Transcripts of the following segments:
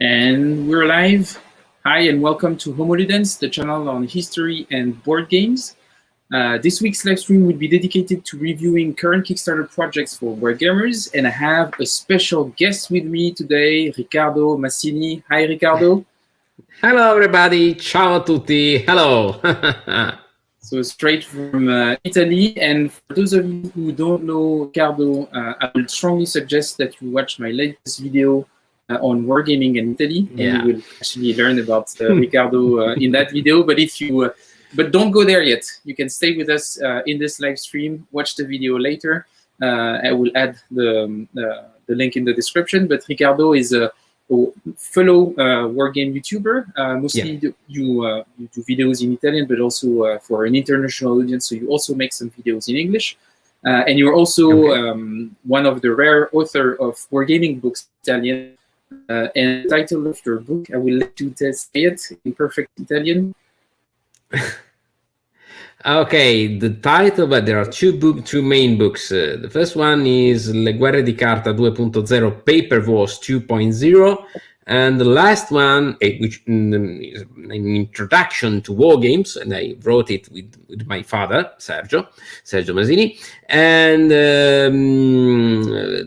And we're live. Hi, and welcome to Homo Ludens, the channel on history and board games. This week's live stream will be dedicated to reviewing current Kickstarter projects for Wargamers, and I have a special guest with me today, Riccardo Masini. Hi, Riccardo. Hello, everybody. Ciao a tutti. Hello. So straight from Italy, and for those of you who don't know Riccardo, I would strongly suggest that you watch my latest video on wargaming in Italy, and you will actually learn about Riccardo in that video. But but don't go there yet. You can stay with us in this live stream. Watch the video later. I will add the link in the description. But Riccardo is a fellow wargame YouTuber. Mostly you do videos in Italian, but also for an international audience. So you also make some videos in English. And you're also one of the rare author of wargaming books in Italian. And the title of your book, I will let you say it in perfect Italian. Okay, the title, but there are two main books. The first one is Le Guerre di Carta 2.0 Paper Wars 2.0, and the last one, which is an introduction to war games, and I wrote it with my father, Sergio Masini, and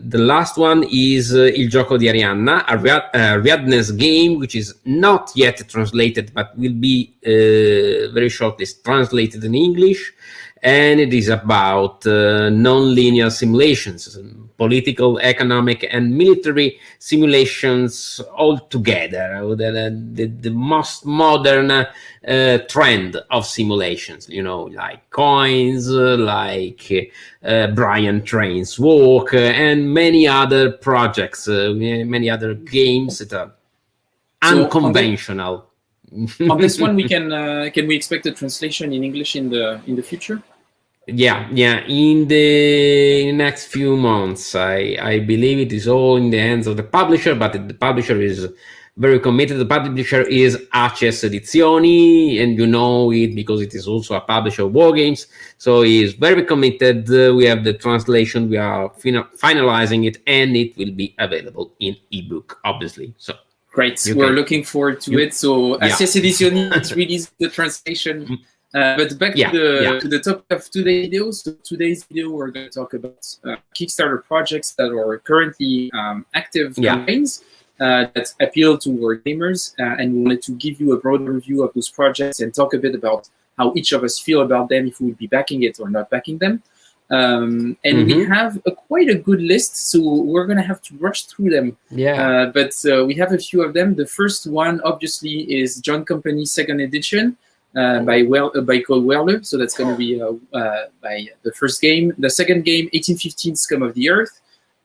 the last one is Il Gioco di Arianna, Ariadne's game, which is not yet translated, but will be very shortly translated in English, and it is about non-linear simulations, political, economic, and military simulations all together. The most modern trend of simulations, like coins, like Brian Train's work, and many other projects, many other games that are unconventional. On this one, can we expect a translation in English in the future? Yeah. In the next few months, I believe it is all in the hands of the publisher, but the publisher is very committed. The publisher is Aces Edizioni, and you know it because it is also a publisher of war games. So he is very committed. We have the translation. We are finalizing it, and it will be available in ebook, obviously. So. Great. We're looking forward to it. So Aces Edizioni released the translation. But back to the topic of today's video. So today's video, we're going to talk about Kickstarter projects that are currently active campaigns that appeal to wargamers. And we wanted to give you a broader review of those projects and talk a bit about how each of us feel about them, if we would be backing it or not backing them. And we have quite a good list, so we're going to have to rush through them. But we have a few of them. The first one, obviously, is John Company's second edition by Cole Weller. So that's going to be by the first game. The second game, 1815 Scum of the Earth.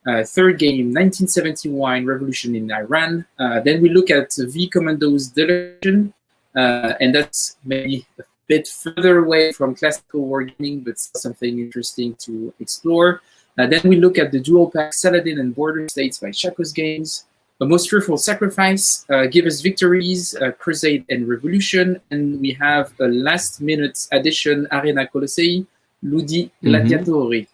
Third game, 1971 Revolution in Iran. Then we look at V-Commandos deluxe, and that's maybe a bit further away from classical wargaming, but something interesting to explore. Then we look at the dual pack Saladin and Border States by Shaco's Games, A Most Fearful Sacrifice, Us Victories, Crusade and Revolution, and we have a last-minute addition, Arena Colossei, Ludi, Gladiatorii,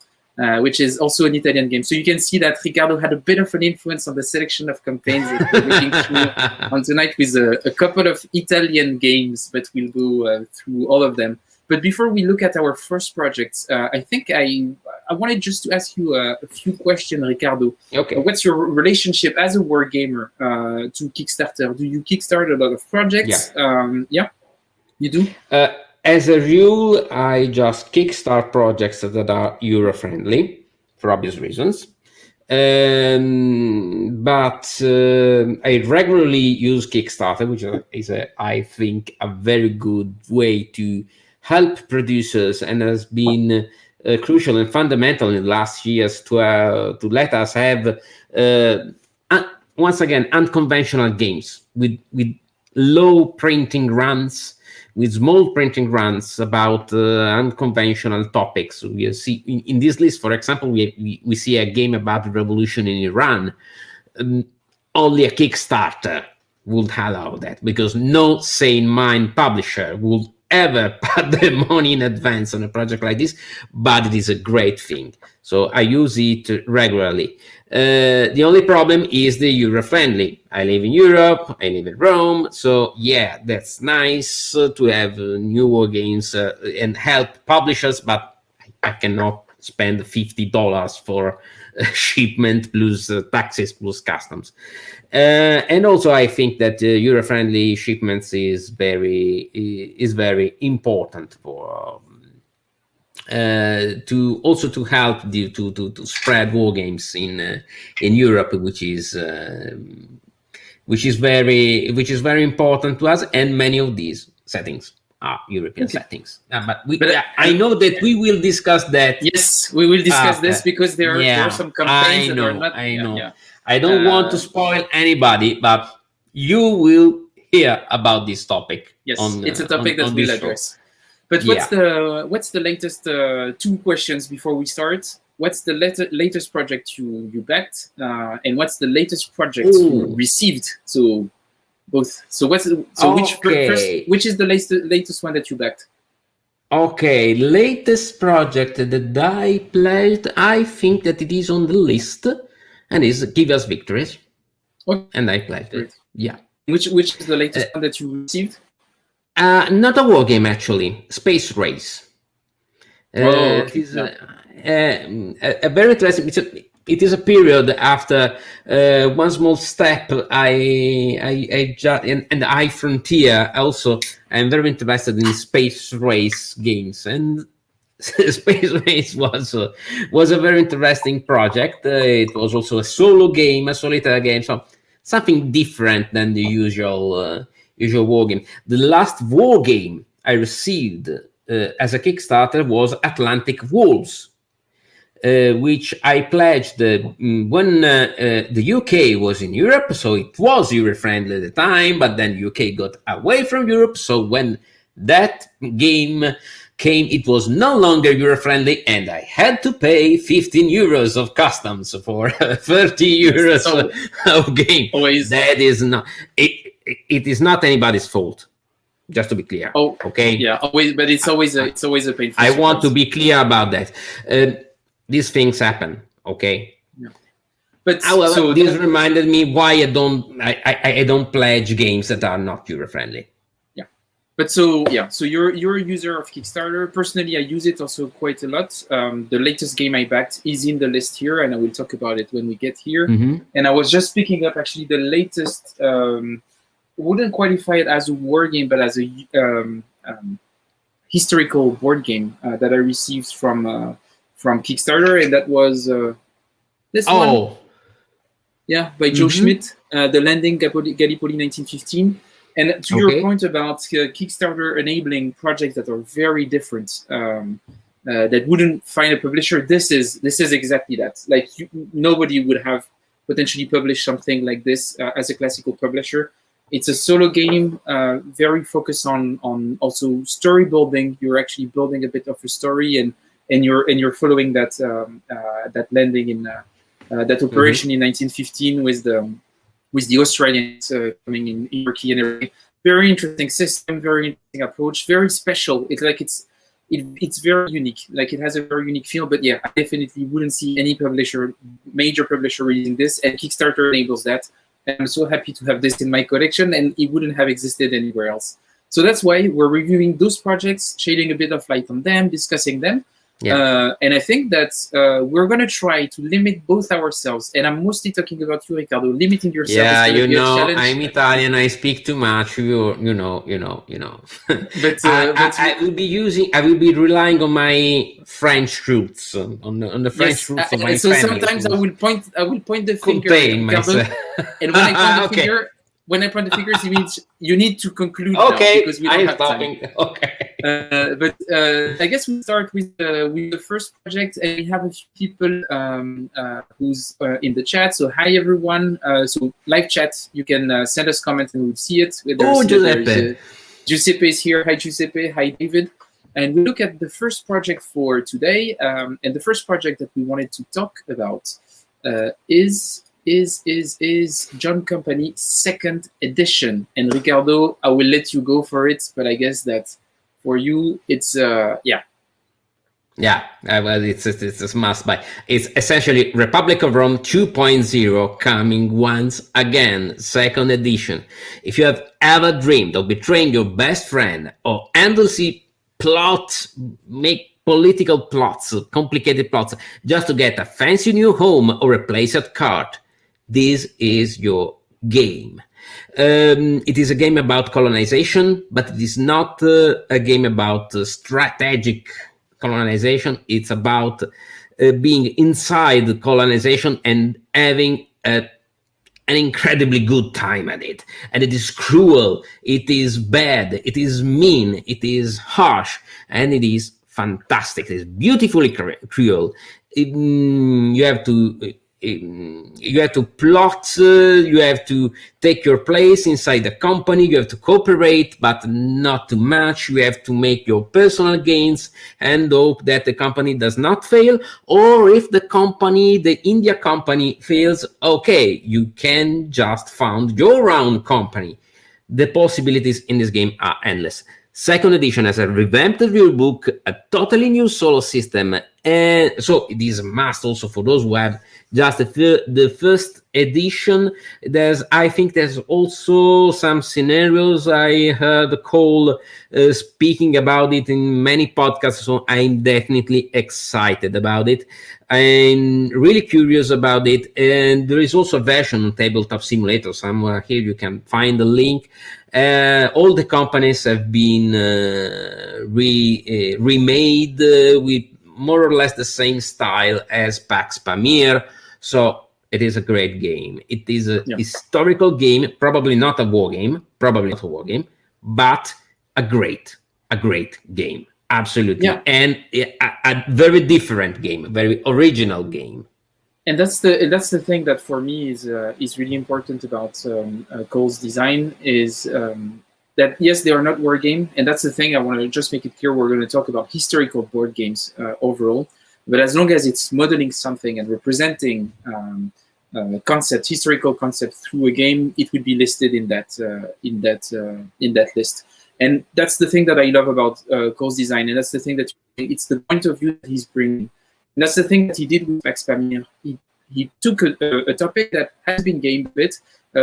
which is also an Italian game. So you can see that Riccardo had a bit of an influence on the selection of campaigns that we're looking through on tonight with a couple of Italian games, but we'll go through all of them. But before we look at our first projects, I think I wanted just to ask you a few questions, Riccardo. Okay. What's your relationship as a wargamer to Kickstarter? Do you kickstart a lot of projects? You do? As a rule, I just kickstart projects that are Euro-friendly, for obvious reasons. But I regularly use Kickstarter, which is, I think, a very good way to help producers, and has been crucial and fundamental in the last years to let us have, once again, unconventional games with low printing runs, with small printing runs about unconventional topics. We see in this list, for example, we see a game about the revolution in Iran. Only a Kickstarter would allow that, because no sane mind publisher would ever put the money in advance on a project like this, but it is a great thing. So I use it regularly. The only problem is the Euro-friendly. I live in Europe, I live in Rome, so yeah, that's nice to have new war games and help publishers, but I cannot spend $50 for shipment plus taxes plus customs. And also I think that Euro-friendly shipments is very important for to help to spread war games in Europe, which is very important to us, and many of these settings are European settings. But I know that we will discuss that. Yes, we will discuss this because there are some campaigns that are not. I know. I don't want to spoil anybody, but you will hear about this topic. Yes, it's a topic that we'll address. But what's the latest? Two questions before we start. What's the latest project you backed, and what's the latest project you received? So both. So which is the latest one that you backed? Okay, latest project that I pledged. I think that it is on the list, and is Us Victories. Okay. And I pledged it. Yeah. Which is the latest one that you received? Not a war game, actually. Space Race. It is a very interesting. It is a period after one small step. And I Frontier also. I'm very interested in Space Race games, and Space Race was a very interesting project. It was also a solo game, a solitaire game, so something different than the usual war game. The last war game I received as a Kickstarter was Atlantic Wolves, which I pledged when the UK was in Europe, so it was Euro-friendly at the time, but then UK got away from Europe, so when that game came, it was no longer Euro-friendly, and I had to pay 15 euros of customs for 30 euros of game. That is not... It is not anybody's fault, just to be clear. Oh, okay. Yeah, always, but it's always a painful. I want to be clear about that. These things happen, okay. Yeah. But however, this reminded me why I don't pledge games that are not Euro friendly. Yeah, but so you're a user of Kickstarter. Personally, I use it also quite a lot. The latest game I backed is in the list here, and I will talk about it when we get here. Mm-hmm. And I was just picking up actually the latest. Wouldn't qualify it as a war game, but as a historical board game that I received from Kickstarter, and that was this one. Yeah, by Joe Schmidt, The Landing, Gallipoli 1915. And to your point about Kickstarter enabling projects that are very different, that wouldn't find a publisher, this is exactly that. Like nobody would have potentially published something like this as a classical publisher. It's a solo game, very focused on also story building. You're actually building a bit of a story, and you're following that landing in that operation in 1915 with the Australians coming in Turkey and everything. Very interesting system, very interesting approach, very special. It's very unique. Like it has a very unique feel. But yeah, I definitely wouldn't see any major publisher releasing this, and Kickstarter enables that. And I'm so happy to have this in my collection, and it wouldn't have existed anywhere else. So that's why we're reviewing those projects, shedding a bit of light on them, discussing them. Yeah. And I think that we're going to try to limit both ourselves, and I'm mostly talking about you, Riccardo, limiting yourself. Yeah, I'm Italian, I speak too much, you know. But I will be relying on my French roots, on the French roots of my so family. Sometimes I will point the finger, and when I point the fingers, it means you need to conclude now, because we don't have time. Okay. But I guess we start with the first project, and we have a few people who's in the chat. So hi everyone. So live chat, you can send us comments and we'll see it. Giuseppe. Giuseppe is here. Hi Giuseppe. Hi David. And we look at the first project for today. And the first project that we wanted to talk about is John Company 2nd edition. And Riccardo, I will let you go for it, but I guess that For you, it's yeah. Yeah, well, it's a must buy. It's essentially Republic of Rome 2.0 coming once again, second edition. If you have ever dreamed of betraying your best friend or endlessly make political plots, complicated plots, just to get a fancy new home or a place at court, this is your game. It is a game about colonization, but it is not a game about strategic colonization. It's about being inside the colonization and having an incredibly good time at it. And it is cruel, it is bad, it is mean, it is harsh, and it is fantastic. It is beautifully cruel. You have to plot, you have to take your place inside the company, you have to cooperate, but not too much. You have to make your personal gains and hope that the company does not fail, or if the India company fails, okay, you can just found your own company. The possibilities in this game are endless. Second edition has a revamped rulebook, a totally new solo system, and so it is a must also for those who have just the first edition. I think there's also some scenarios. I heard Cole speaking about it in many podcasts, so I'm definitely excited about it. I'm really curious about it, and there is also a version on Tabletop Simulator somewhere here. You can find the link. All the companies have been remade with more or less the same style as Pax Pamir. So it is a great game. It is a historical game, probably not a war game, but a great game. Absolutely. Yeah. And a very different game, a very original game. And that's the thing that for me is really important about Cole's design is that yes, they are not war game, and that's the thing I want to just make it clear. We're going to talk about historical board games overall, but as long as it's modeling something and representing historical concept through a game, it would be listed in that list. And that's the thing that I love about Cole's design, and that's the thing that it's the point of view that he's bringing. And that's the thing that he did with Pax Pamir. He took a topic that has been gamed a bit,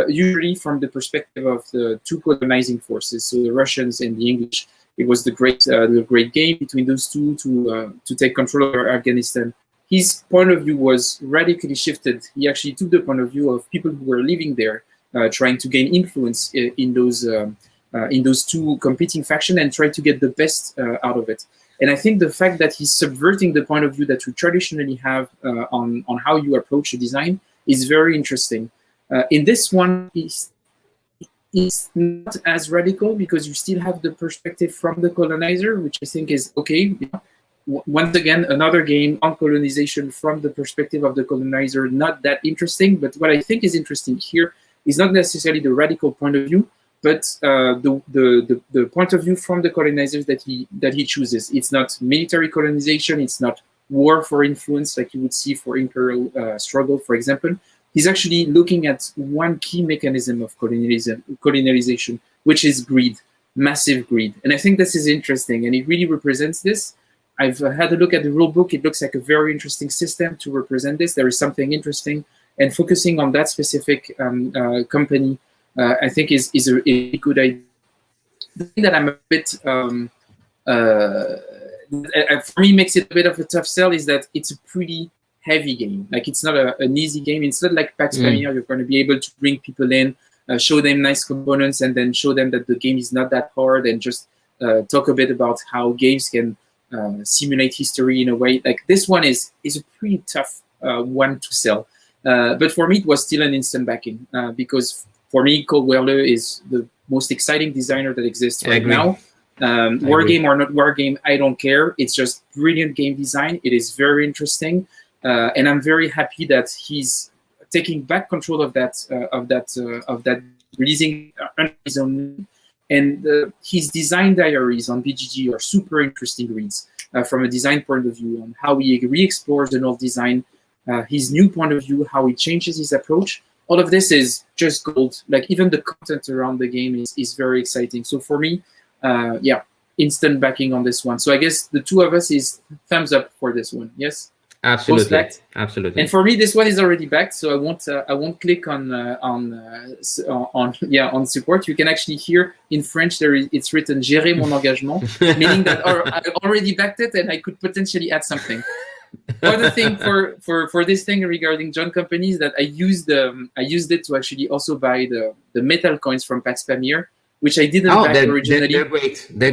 usually from the perspective of the two colonizing forces, so the Russians and the English. It was the great game between those two to take control of Afghanistan. His point of view was radically shifted. He actually took the point of view of people who were living there, trying to gain influence in those two competing factions and try to get the best out of it. And I think the fact that he's subverting the point of view that we traditionally have on how you approach a design is very interesting. In this one, it's not as radical because you still have the perspective from the colonizer, which I think is okay. Once again, another game on colonization from the perspective of the colonizer, not that interesting. But what I think is interesting here is not necessarily the radical point of view, but the point of view from the colonizers that he chooses. It's not military colonization. It's not war for influence like you would see for imperial struggle, for example. He's actually looking at one key mechanism of colonialization, which is greed, massive greed. And I think this is interesting, and it really represents this. I've had a look at the rule book. It looks like a very interesting system to represent this. There is something interesting, and focusing on that specific company, I think is a good idea. The thing that I'm a bit, for me, makes it a bit of a tough sell is that it's a pretty heavy game. Like it's not an easy game. It's not like Pax Pamir. You're going to be able to bring people in, show them nice components, and then show them that the game is not that hard, and just talk a bit about how games can simulate history in a way. Like this one is a pretty tough one to sell. But for me, it was still an instant backing because for me, Cole Wehrle is the most exciting designer that exists right now. Wargame or not Wargame, I don't care. It's just brilliant game design. It is very interesting. And I'm very happy that he's taking back control of that releasing on his own. And his design diaries on BGG are super interesting reads from a design point of view on how he re-explores the old design, his new point of view, how he changes his approach. All of this is just gold. Like even the content around the game is very exciting. So for me, instant backing on this one. So I guess the two of us is thumbs up for this one. Yes. Absolutely, absolutely. And for me, this one is already backed, so I won't click on support. You can actually hear in French it's written "Gérer mon engagement," meaning that I already backed it and I could potentially add something. Other thing for this thing regarding John Company is that I used it to actually also buy the metal coins from Pax Pamir, which I didn't back originally. They're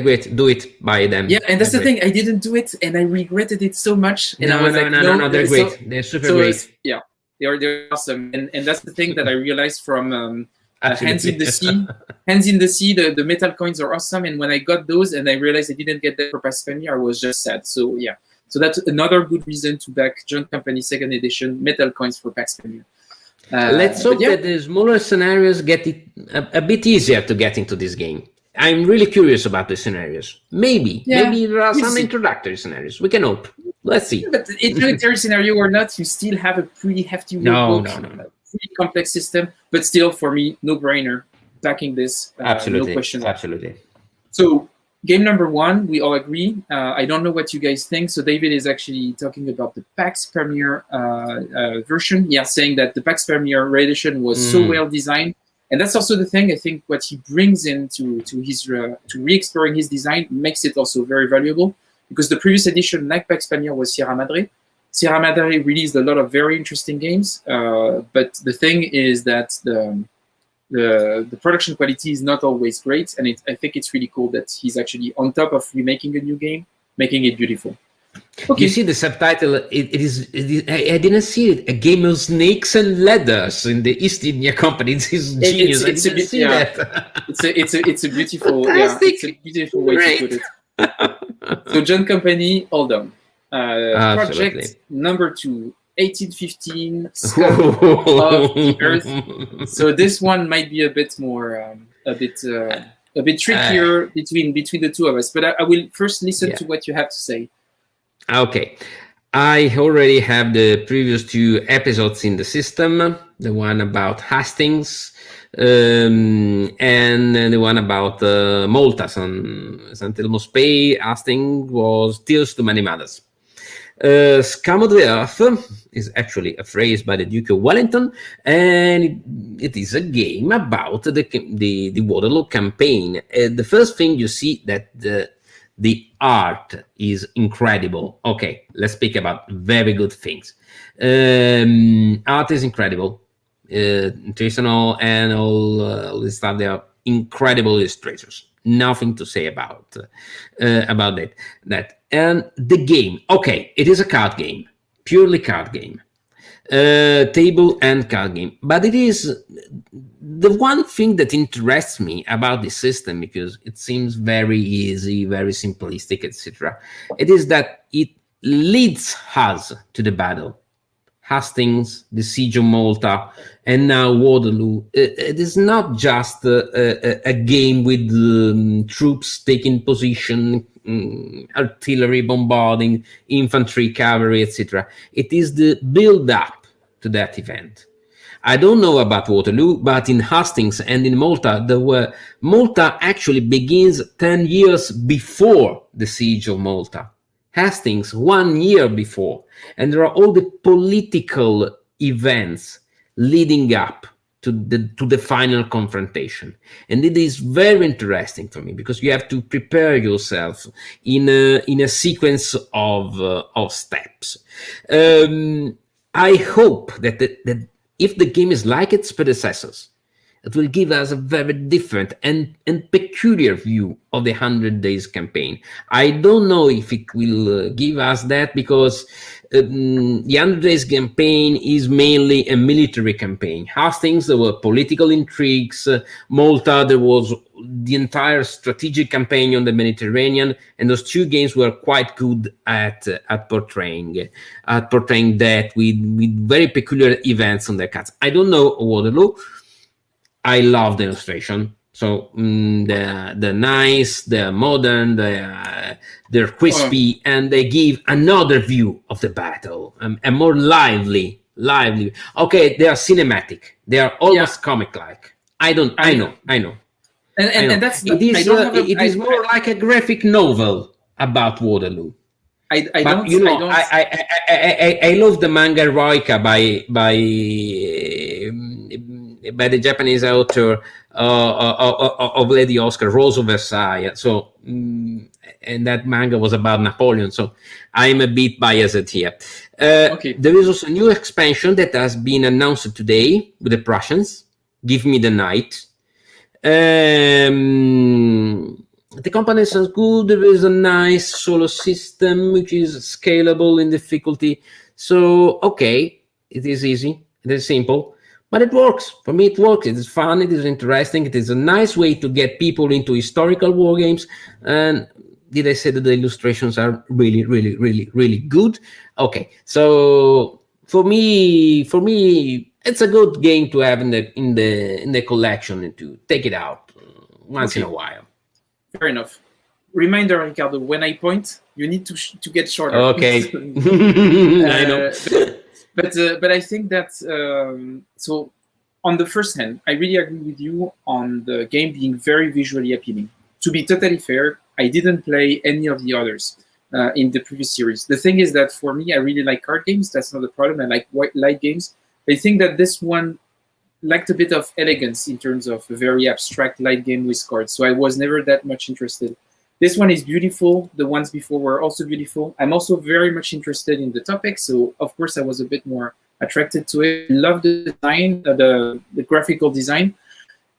great. Do it, buy them. Yeah, and that's the thing. I didn't do it, and I regretted it so much. And I was no, they're great. They're super great. Yeah, they're awesome. And that's the thing that I realized from Hands in the Sea. Hands in the Sea, the metal coins are awesome. And when I got those, and I realized I didn't get them for Pax Pamir, I was just sad. So yeah, so that's another good reason to back John Company 2nd edition metal coins for Pax Pamir. Let's hope that the smaller scenarios get it a bit easier to get into this game. I'm really curious about the scenarios. Maybe there are some introductory scenarios. We can hope. Let's see. But introductory scenario or not, you still have a pretty hefty rulebook, pretty complex system. But still, for me, no-brainer backing this. Absolutely, no question. Absolutely. So game number one, we all agree. I don't know what you guys think. So David is actually talking about the Pax Pamir version. Yeah, saying that the Pax Pamir edition was so well designed. And that's also the thing. I think what he brings into his to re-exploring his design makes it also very valuable. Because the previous edition, like Pax Pamir, was Sierra Madre. Sierra Madre released a lot of very interesting games. But the thing is that the production quality is not always great, and I think it's really cool that he's actually on top of remaking a new game, making it beautiful. Okay. You see the subtitle, it is I didn't see it, a game of snakes and ladders in the East India Company. This is genius. It's a beautiful way to put it. So John Company, all done. Project number 2, 1815, Scum of the Earth. So this one might be a bit more, a bit trickier between the two of us. But I will first listen to what you have to say. Okay. I already have the previous 2 episodes in the system. The one about Hastings and the one about Malta. Santelmo Spey, Hastings was Tears to Many Mothers. Scum of the Earth is actually a phrase by the Duke of Wellington, and it is a game about the Waterloo campaign. The first thing you see that the art is incredible. Okay, let's speak about very good things. Art is incredible. Traditional and all this stuff, they are incredible illustrators. Nothing to say about that. And the game, okay, it is a card game, purely card game, table and card game. But it is the one thing that interests me about this system, because it seems very easy, very simplistic, etc. It is that it leads us to the battle. Hastings, the Siege of Malta, and now Waterloo. It is not just a game with troops taking position, artillery bombarding, infantry, cavalry, etc. It is the build-up to that event. I don't know about Waterloo, but in Hastings and in Malta, Malta actually begins 10 years before the Siege of Malta. Hastings 1 year before, and there are all the political events leading up to the final confrontation, and it is very interesting for me because you have to prepare yourself in a sequence of steps. I hope that if the game is like its predecessors, it will give us a very different and peculiar view of the 100 Days campaign. I don't know if it will give us that, because the 100 Days campaign is mainly a military campaign. Hastings, there were political intrigues. Malta, there was the entire strategic campaign on the Mediterranean, and those 2 games were quite good at portraying that with very peculiar events on their cards. I don't know Waterloo. I love the illustration. So they're nice, they're modern, they're crispy, and they give another view of the battle, a more lively. Okay, they are cinematic. They are almost comic-like. I know. And that's it is more like a graphic novel about Waterloo. I love the manga Eroica by the Japanese author of Lady Oscar, Rose of Versailles. So, and that manga was about Napoleon. So I'm a bit biased here. Okay. There is also a new expansion that has been announced today with the Prussians. Give Me the Night. The components are good. There is a nice solo system which is scalable in difficulty. So, okay, it is easy, it is simple, but it works. For me, it works. It is fun, it is interesting. It is a nice way to get people into historical war games. And did I say that the illustrations are really, really, really, really good? Okay, so for me, it's a good game to have in the collection and to take it out once in a while. Fair enough. Reminder, Riccardo, when I point, you need to get shorter. Okay. I know. But I think that, so on the first hand, I really agree with you on the game being very visually appealing. To be totally fair, I didn't play any of the others in the previous series. The thing is that for me, I really like card games. That's not the problem. I like light games. I think that this one lacked a bit of elegance in terms of a very abstract light game with cards. So I was never that much interested. This one is beautiful. The ones before were also beautiful. I'm also very much interested in the topic. So of course I was a bit more attracted to it. Love the design, the graphical design.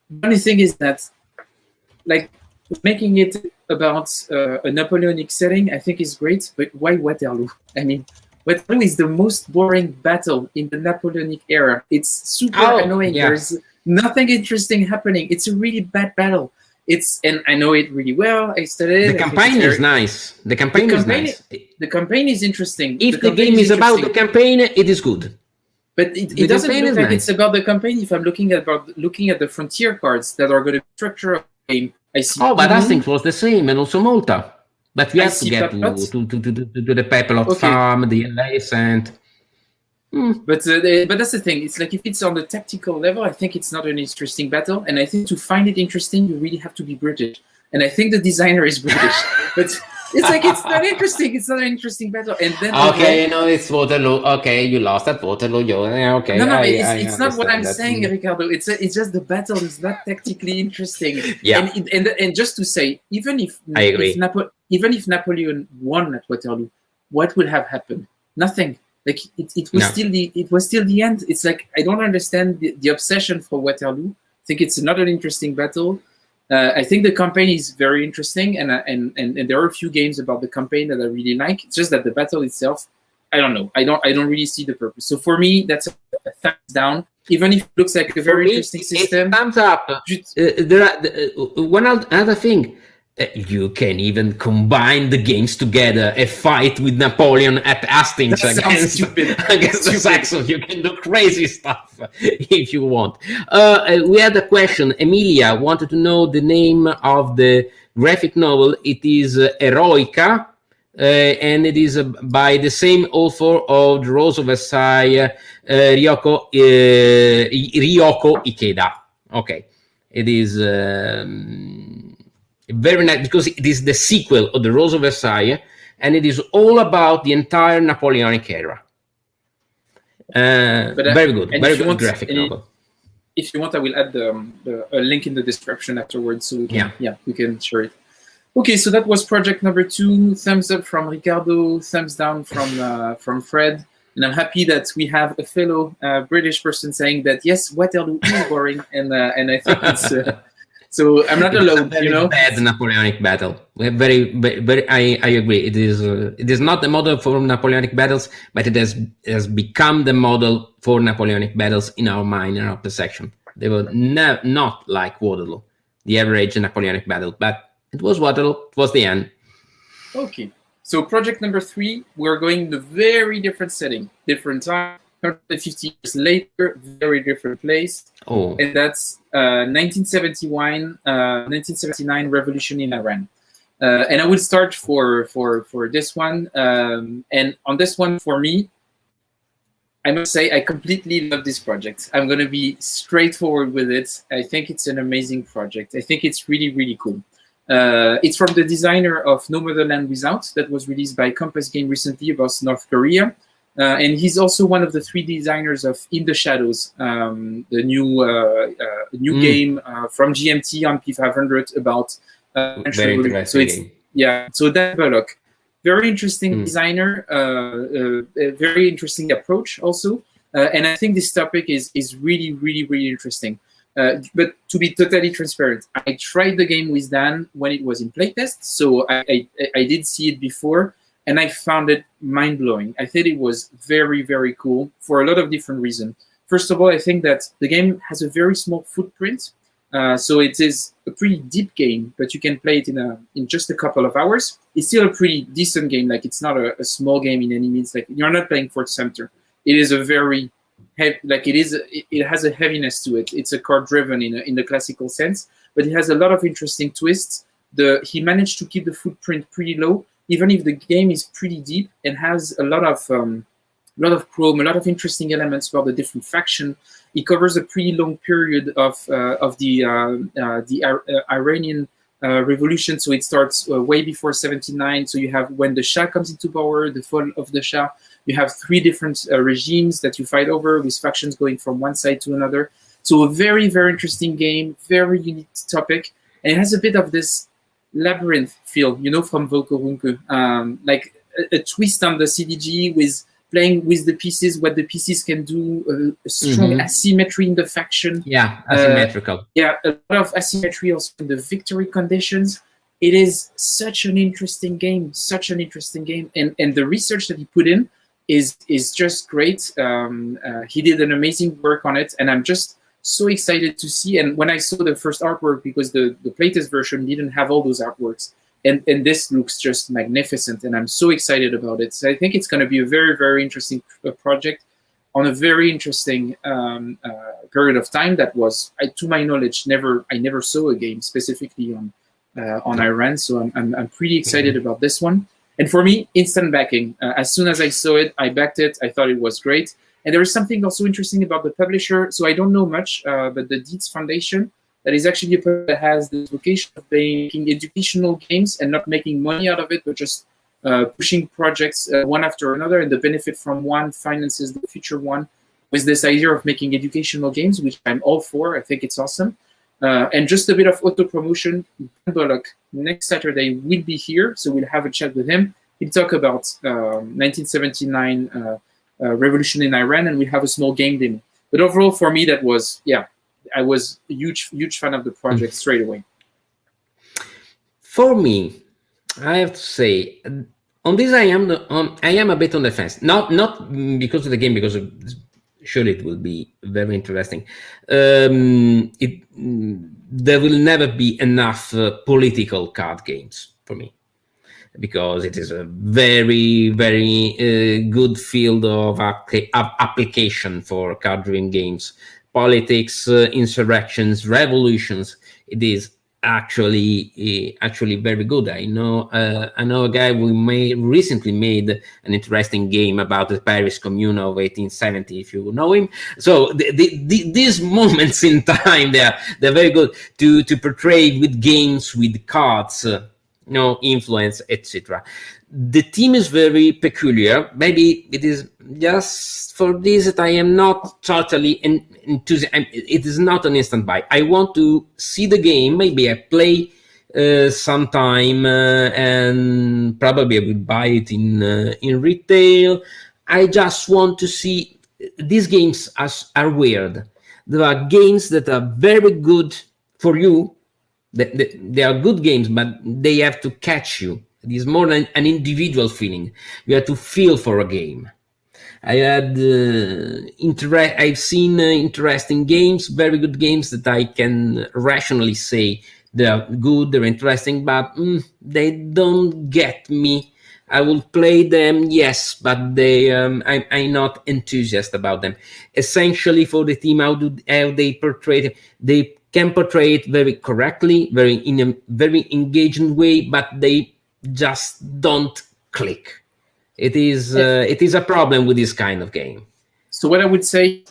The only thing is that like making it about a Napoleonic setting, I think is great, but why Waterloo? I mean, Waterloo is the most boring battle in the Napoleonic era. It's super annoying. Yeah. There's nothing interesting happening. It's a really bad battle. And I know it really well. I studied. The campaign is nice. The campaign is nice. The campaign is interesting. If the game is about the campaign, it is good. But it doesn't look like it's about the campaign. If I'm looking at the frontier cards that are going to structure a game, I see. Oh, but Hastings was the same, and also Malta. But we have to get to the Pepelot farm, the LA sand. But that's the thing. It's like if it's on the tactical level, I think it's not an interesting battle. And I think to find it interesting, you really have to be British. And I think the designer is British. But it's like it's not interesting. It's not an interesting battle. And then it's Waterloo. Okay, you lost at Waterloo. Okay. No, it's not what I'm saying, Riccardo. It's just the battle is not tactically interesting. Yeah. And just to say, even if Napoleon won at Waterloo, what would have happened? Nothing. Like it was still the end. It's like I don't understand the obsession for Waterloo. I think it's not an interesting battle. I think the campaign is very interesting, and there are a few games about the campaign that I really like. It's just that the battle itself, I don't know. I don't really see the purpose. So for me, that's a thumbs down. Even if it looks like a very interesting system. Thumbs up. There are one other thing. You can even combine the games together. A fight with Napoleon at Hastings against the Saxons. You can do crazy stuff if you want. We had a question. Emilia wanted to know the name of the graphic novel. It is Eroica, and it is by the same author of The Rose of Versailles, Ryoko Ikeda. Okay. It is... very nice because it is the sequel of The Rose of Versailles, and it is all about the entire Napoleonic era. Very good, very good graphic novel. If you want, I will add a link in the description afterwards, so we can share it. Okay, so that was project number 2. Thumbs up from Riccardo, thumbs down from Fred, and I'm happy that we have a fellow British person saying that yes, Waterloo is boring, and I think it's. So I'm not alone, you know. Bad Napoleonic battle. Very, I agree. It is not the model for Napoleonic battles, but it has become the model for Napoleonic battles in our mind, in our perception. They were not like Waterloo, the average Napoleonic battle, but it was Waterloo. It was the end. Okay. So project number 3, we're going to a very different setting, different time. 50 years later, very different place. And that's 1979 revolution in Iran. And I will start for this one. And on this one, for me, I must say, I completely love this project. I'm going to be straightforward with it. I think it's an amazing project. I think it's really, really cool. It's from the designer of No Motherland Without, that was released by Compass Game recently about North Korea. And he's also one of the 3 designers of In the Shadows, the new game from GMT on P500 about very interesting game. Yeah, so Dan Bullock, very interesting designer, a very interesting approach also. And I think this topic is really, really, really interesting. But to be totally transparent, I tried the game with Dan when it was in playtest, so I did see it before, and I found it mind-blowing. I think it was very, very cool for a lot of different reasons. First of all, I think that the game has a very small footprint, so it is a pretty deep game, but you can play it in just a couple of hours. It's still a pretty decent game. Like, it's not a small game in any means. Like, you're not playing Fort Sumter. It is a very it has a heaviness to it. It's a card-driven in the classical sense, but it has a lot of interesting twists. He managed to keep the footprint pretty low, even if the game is pretty deep and has a lot of chrome, a lot of interesting elements about the different faction. It covers a pretty long period of the Iranian revolution. So it starts way before 79. So you have when the Shah comes into power, the fall of the Shah. You have 3 different regimes that you fight over, with factions going from one side to another. So a very, very interesting game, very unique topic. And it has a bit of this labyrinth feel, from Volkerunke. Like a twist on the CDG with playing with the pieces, what the pieces can do, a strong asymmetry in the faction. Yeah, asymmetrical. A lot of asymmetry also in the victory conditions. It is such an interesting game, And the research that he put in is just great. He did an amazing work on it, and I'm just so excited to see. And when I saw the first artwork, because the playtest version didn't have all those artworks, and this looks just magnificent, and I'm so excited about it. So I think it's going to be a very, very interesting project on a very interesting period of time that was, to my knowledge, I never saw a game specifically on Iran. So I'm pretty excited about this one. And for me, instant backing. As soon as I saw it, I backed it. I thought it was great. And there is something also interesting about the publisher. So I don't know much, but the Dietz Foundation, that is actually a publisher that has the vocation of making educational games and not making money out of it, but just pushing projects one after another. And the benefit from one finances the future one, with this idea of making educational games, which I'm all for. I think it's awesome. And just a bit of auto-promotion. Bullock next Saturday will be here, so we'll have a chat with him. He'll talk about 1979 revolution in Iran, and we have a small game demo. But overall, for me, that was, I was a huge fan of the project straight away. For me, I have to say, on this, I am a bit on the fence. Not because of the game, because surely it will be very interesting. There will never be enough political card games for me, because it is a very, very good field of application for card-driven games. Politics, insurrections, revolutions. It is actually very good. I know a guy who recently made an interesting game about the Paris Commune of 1870, if you know him. So these moments in time, they're very good to portray with games, with cards, influence, etc. The theme is very peculiar. Maybe it is just for this that I am not totally enthusiastic. It is not an instant buy. I want to see the game. Maybe I play sometime, and probably I will buy it in retail. I just want to see. These games are weird. There are games that are very good for you. They are good games, but they have to catch you. It is more than an individual feeling. You have to feel for a game. I've seen interesting games, very good games that I can rationally say they're good, they're interesting, but they don't get me. I will play them, yes, but I'm not enthusiastic about them. Essentially, for the team, how they portray it, they can portray it very correctly, in a very engaging way, but they just don't click. It is a problem with this kind of game. So what I would say,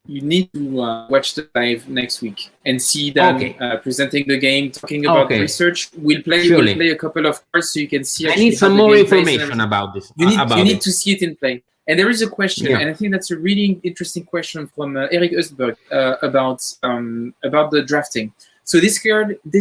you need to watch the live next week and see them presenting the game, talking about the research. We'll play a couple of cards so you can see. I need some more information about this. You need to see it in play. And there is a question, and I think that's a really interesting question from Eric Östberg about the drafting. So this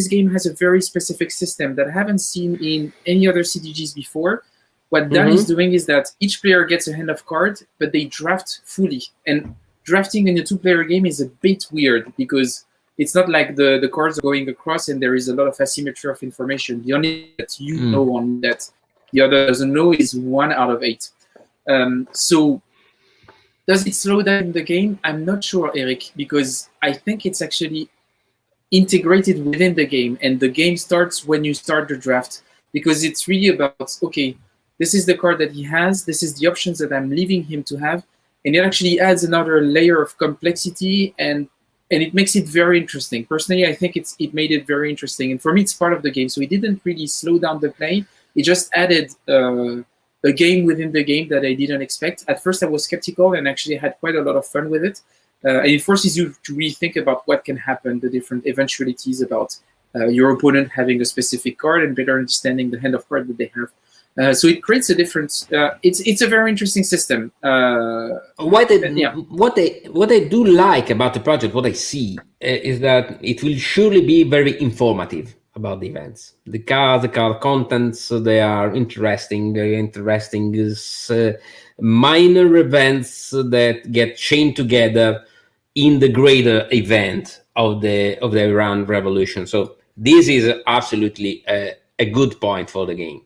game has a very specific system that I haven't seen in any other CDGs before. What Dan is doing is that each player gets a hand of cards, but they draft fully. And drafting in a two-player game is a bit weird because it's not like the cards are going across and there is a lot of asymmetry of information. The only that you know on that the other doesn't know is 1 out of 8. So does it slow down the game? I'm not sure, Eric, because I think it's actually integrated within the game, and the game starts when you start the draft, because it's really about, okay, this is the card that he has, this is the options that I'm leaving him to have, and it actually adds another layer of complexity, and it makes it very interesting. Personally, I think it made it very interesting, and for me, it's part of the game, so it didn't really slow down the play. It just added a game within the game that I didn't expect. At first, I was skeptical and actually had quite a lot of fun with it. And it forces you to really think about what can happen, the different eventualities about your opponent having a specific card and better understanding the hand of card that they have. So it creates a different. It's a very interesting system. What I do like about the project, what I see is that it will surely be very informative about the events. The card contents, they are interesting. Very interesting is minor events that get chained together in the greater event of the Iran Revolution. So this is absolutely a good point for the game.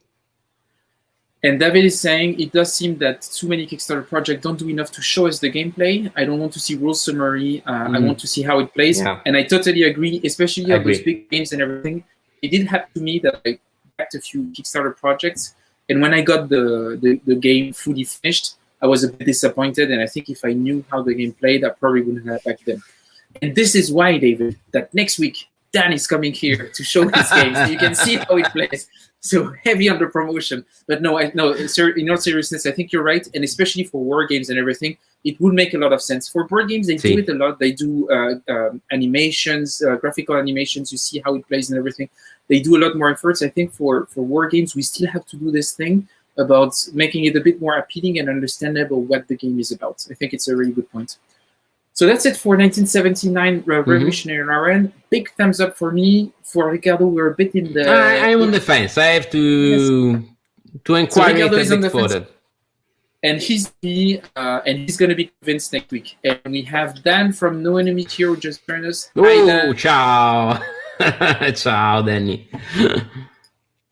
And David is saying it does seem that too many Kickstarter projects don't do enough to show us the gameplay. I don't want to see rule summary. I want to see how it plays. Yeah. And I totally agree, especially on those big games and everything. It did happen to me that I backed a few Kickstarter projects, and when I got the game fully finished, I was a bit disappointed, and I think if I knew how the game played, I probably wouldn't have backed them. And this is why, David, that next week, Dan is coming here to show his game, so you can see how it plays. So heavy on the promotion. But no, sir, in all seriousness, I think you're right, and especially for war games and everything, it would make a lot of sense. For board games, they do it a lot. They do animations, graphical animations. You see how it plays and everything. They do a lot more efforts. I think for war games, we still have to do this thing about making it a bit more appealing and understandable what the game is about. I think it's a really good point. So that's it for 1979 Revolutionary Iran. Big thumbs up for me. For Riccardo, we're a bit in the... I'm on the fence. I have to inquire a bit further. And he's going to be convinced next week. And we have Dan from No Enemy Hero just joined us. Oh, ciao. Ciao, Danny.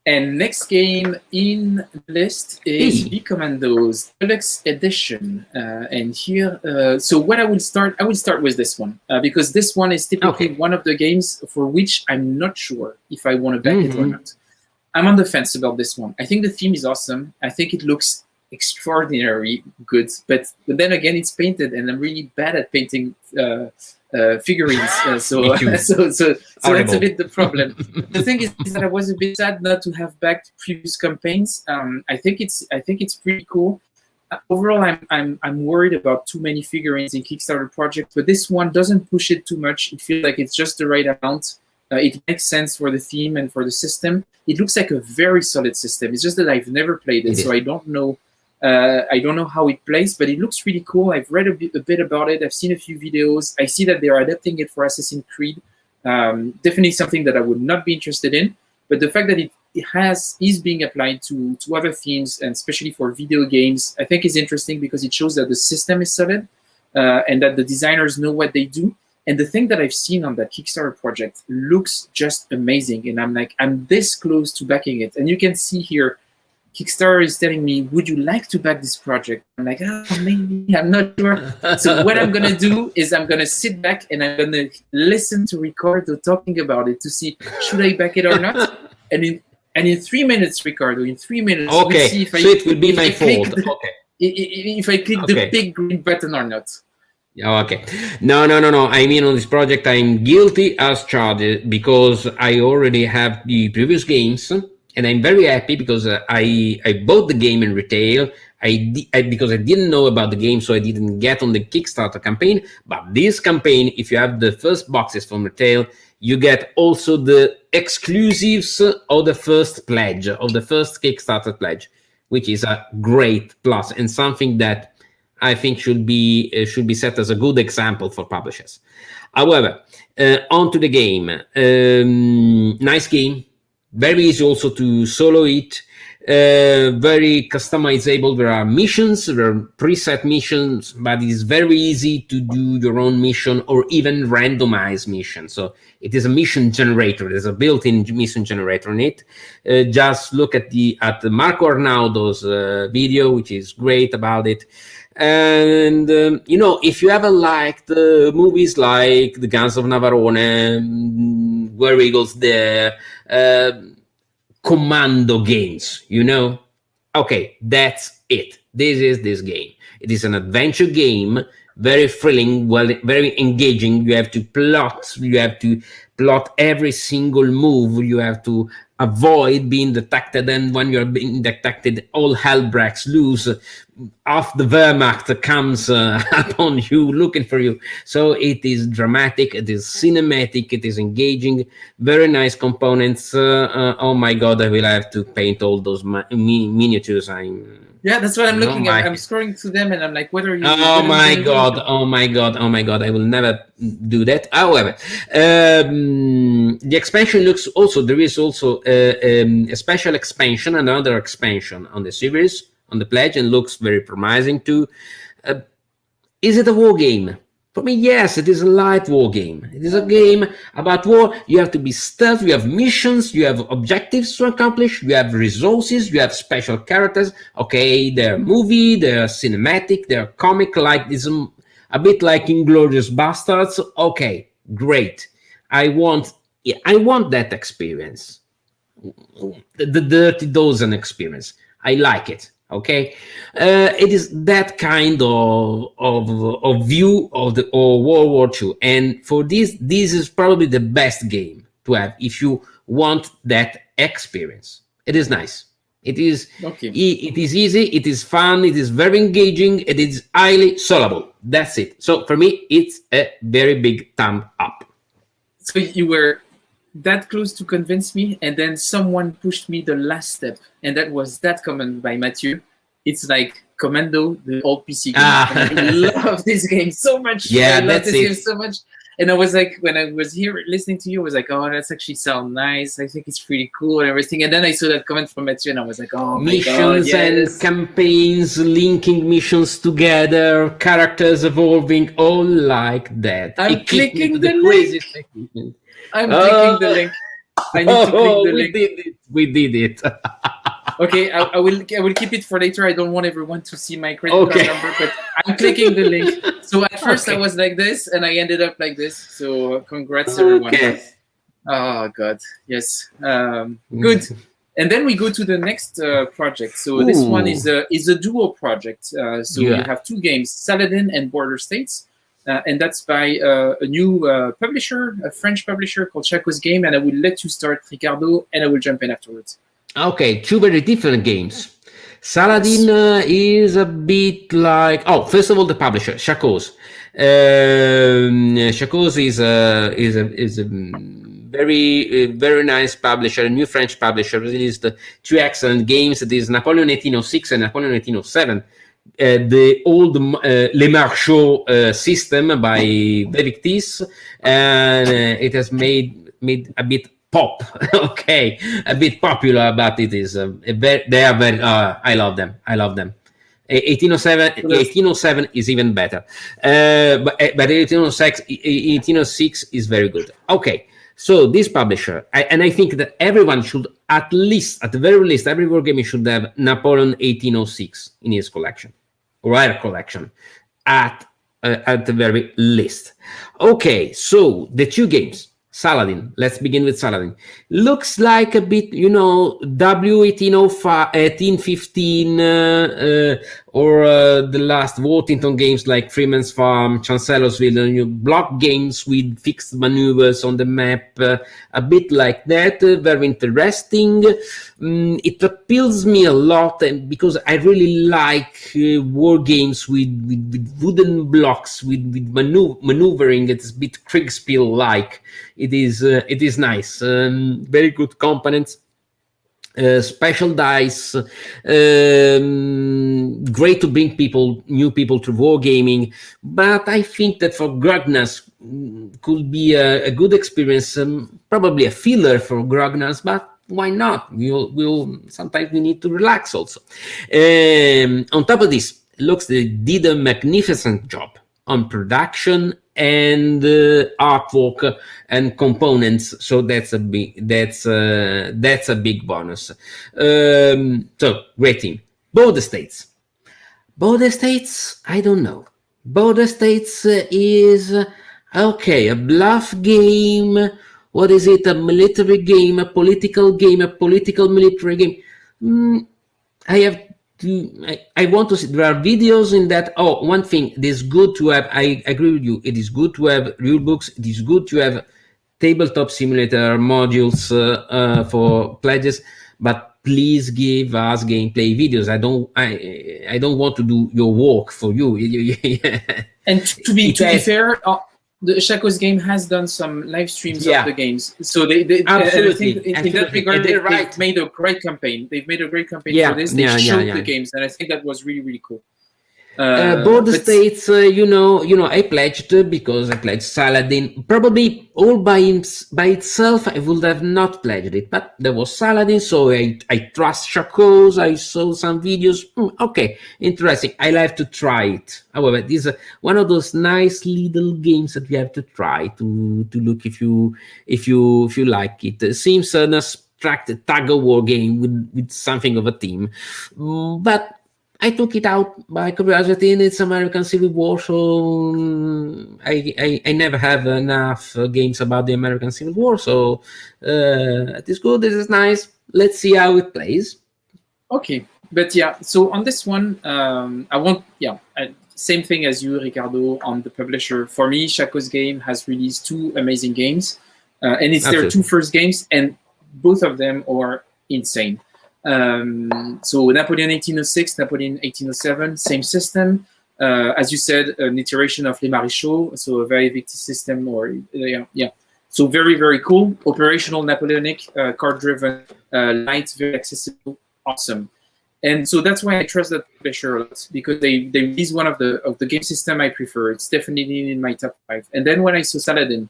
And next game in the list is V-Commandos Deluxe Edition. And here, so what I will start with this one, because this one is typically one of the games for which I'm not sure if I want to back it or not. I'm on the fence about this one. I think the theme is awesome. I think it looks extraordinarily good, but then again, it's painted, and I'm really bad at painting figures. So that's a bit the problem. The thing is that I was a bit sad not to have backed previous campaigns. I think it's pretty cool. Overall, I'm worried about too many figurines in Kickstarter projects, but this one doesn't push it too much. It feels like it's just the right amount. It makes sense for the theme and for the system. It looks like a very solid system. It's just that I've never played it, so I don't know. I don't know how it plays, but it looks really cool. I've read a bit about it. I've seen a few videos. I see that they're adapting it for Assassin's Creed. Definitely something that I would not be interested in. But the fact that it is being applied to other themes, and especially for video games, I think is interesting because it shows that the system is solid and that the designers know what they do. And the thing that I've seen on that Kickstarter project looks just amazing. And I'm this close to backing it. And you can see here, Kickstarter is telling me, would you like to back this project? I'm like, maybe, I'm not sure. So what I'm going to do is I'm going to sit back and I'm going to listen to Riccardo talking about it to see, should I back it or not? And in 3 minutes, Riccardo, we'll see if it will be my fault. If I click the big green button or not. Okay. No. I mean, on this project, I'm guilty as charged because I already have the previous games. And I'm very happy because I bought the game in retail. because I didn't know about the game, so I didn't get on the Kickstarter campaign. But this campaign, if you have the first boxes from retail, you get also the exclusives of the first pledge, of the first Kickstarter pledge, which is a great plus and something that I think should be set as a good example for publishers. However, onto the game. Nice game, very easy also to solo it. Very customizable. There are missions, there are preset missions, but it's very easy to do your own mission or even randomized mission. So it is a mission generator. There's a built-in mission generator in it. Just look at Marco Arnaudo's video, which is great about it. And if you ever liked movies like The Guns of Navarone, Where Eagles Dare, Commando games, okay, that's it. This is this game. It is an adventure game, very thrilling, very engaging. You have to plot every single move. You have to avoid being detected, and when you're being detected, all hell breaks loose. Half the Wehrmacht comes upon you, looking for you. So it is dramatic, it is cinematic, it is engaging, very nice components. Oh my God, I will have to paint all those miniatures. Yeah, that's what I'm looking at. I'm scrolling through them and I'm like, what are you? Oh my God, I will never do that. However, the expansion looks also, there is also a special expansion, another expansion on the series, on the pledge, and looks very promising too. Is it a war game? For me, yes, it is a light war game. It is a game about war. You have to be stealth, you have missions, you have objectives to accomplish, you have resources, you have special characters. Okay, they're movie, they're cinematic, they're comic, like this, a bit like Inglourious Bastards. Okay, great. I want that experience. The Dirty Dozen experience. I like it. Okay, it is that kind of view of World War II, and for this is probably the best game to have if you want that experience. It is nice. It is okay. It is easy. It is fun. It is very engaging. It is highly soloable. That's it. So for me, it's a very big thumb up. So you were that close to convince me, and then someone pushed me the last step, and that was that comment by Mathieu. It's like Commando, the old PC game. I love this game so much. Yeah, I love this game so much. And I was like, when I was here listening to you, I was like, oh, that's actually sound nice. I think it's pretty cool and everything. And then I saw that comment from Mathieu, and I was like, oh my God, missions and campaigns, linking missions together, characters evolving, all like that. I'm clicking the link. I'm clicking the link. I need to click the link. We did it. Okay, I will keep it for later. I don't want everyone to see my credit card number, but I'm clicking the link. So at first I was like this, and I ended up like this. So congrats, everyone. Oh God, yes, good. And then we go to the next project. So this one is a duo project. So you have two games, Saladin and Border States. And that's by a new publisher, a French publisher called Chaco's Game. And I will let you start, Riccardo, and I will jump in afterwards. Okay, two very different games. Saladin is a bit like... Oh, first of all, the publisher, Chaco's. Chaco's is a very, very nice publisher, a new French publisher. Released two excellent games. This Napoleon 1806 and Napoleon 1807. The old Les Marchaux system by Victis, and it has made a bit pop, okay, a bit popular, but it is they are very. I love them. 1807 is even better, but 1806 is very good. Okay. So this publisher, and I think that everyone should at the very least, every wargaming should have Napoleon 1806 in his collection, or rare collection, at the very least. Okay, so the two games, Saladin. Let's begin with Saladin. Looks like a bit, W1805, 1815, or the last Worthington games like Freeman's Farm, Chancellorsville, block games with fixed maneuvers on the map, a bit like that, very interesting. It appeals me a lot because I really like war games with wooden blocks, with maneuvering. It's a bit Kriegspiel-like. It is nice. Very good components. Special dice, great to bring new people to wargaming, but I think that for Grognar's could be a good experience, probably a filler for Grognar's, but why not? Sometimes we need to relax also. On top of this, looks they did a magnificent job on production and artwork and components, so that's a big bonus. So great team. Border States, I don't know. Border States is okay, a bluff game. What is it? A military game, a political game, a political military game. I want to see, there are videos in that. Oh, one thing, it is good to have, I agree with you, it is good to have rule books, it is good to have tabletop simulator modules for pledges, but please give us gameplay videos. I don't want to do your work for you. And to be fair, the Shaco's game has done some live streams of the games, so they absolutely. In that regard, they've made a great campaign. They've made a great campaign for this. They showed the games, and I think that was really, really cool. Border States, I pledged because I pledged Saladin. Probably all by itself, I would have not pledged it, but there was Saladin, so I trust Shaco's. I saw some videos. Okay, interesting. I'll have to try it. However, this is one of those nice little games that we have to try to look if you like it. It seems an abstract tug of war game with something of a theme, but I took it out by curiosity, and it's American Civil War, so I never have enough games about the American Civil War, so it is good, this is nice. Let's see how it plays. Okay, but yeah, so on this one, same thing as you, Riccardo, on the publisher. For me, Shaco's game has released two amazing games, and it's their two first games, and both of them are insane. So Napoleon 1806, Napoleon 1807, same system. As you said, an iteration of Les Maréchaux, so a very Victis system, So very, very cool. Operational Napoleonic, card-driven, light, very accessible, awesome. And so that's why I trust that publisher a lot, because they release one of the game system I prefer. It's definitely in my top 5. And then when I saw Saladin,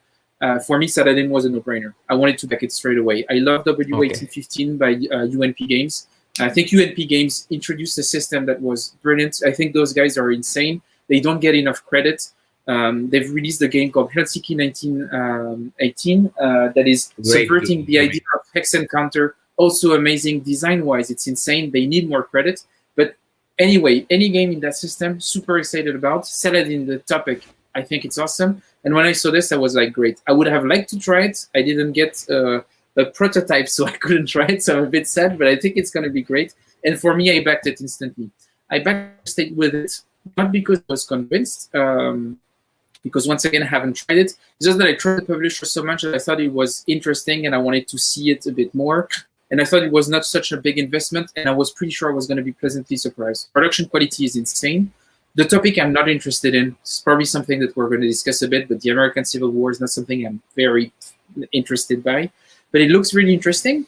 for me, Saladin was a no-brainer. I wanted to back it straight away. I love W1815 by UNP Games. I think UNP Games introduced a system that was brilliant. I think those guys are insane. They don't get enough credit. They've released a game called Helsinki 1918 that is subverting the idea of hex encounter. Also amazing design-wise. It's insane. They need more credit. But anyway, any game in that system, super excited about. Saladin, the topic, I think it's awesome. And when I saw this, I was like, great. I would have liked to try it. I didn't get a prototype, so I couldn't try it. So I'm a bit sad, but I think it's going to be great. And for me, I backed it instantly. I stayed with it, not because I was convinced, because once again, I haven't tried it. It's just that I tried the publisher so much that I thought it was interesting and I wanted to see it a bit more. And I thought it was not such a big investment, and I was pretty sure I was going to be pleasantly surprised. Production quality is insane. The topic I'm not interested in. It's probably something that we're going to discuss a bit, but the American Civil War is not something I'm very interested by. But it looks really interesting.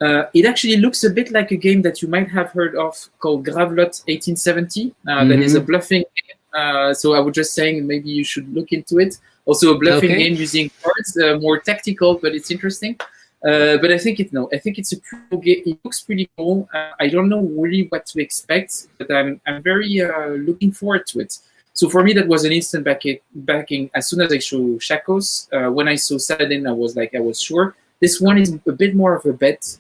It actually looks a bit like a game that you might have heard of called Gravelotte 1870. That is a bluffing game. So I was just saying maybe you should look into it. Also a bluffing game using cards, more tactical, but it's interesting. But I think it's a cool game. It looks pretty cool. I don't know really what to expect, but I'm very looking forward to it. So for me, that was an instant backing. As soon as I saw Shaco's, when I saw Saladin, I was sure. This one is a bit more of a bet,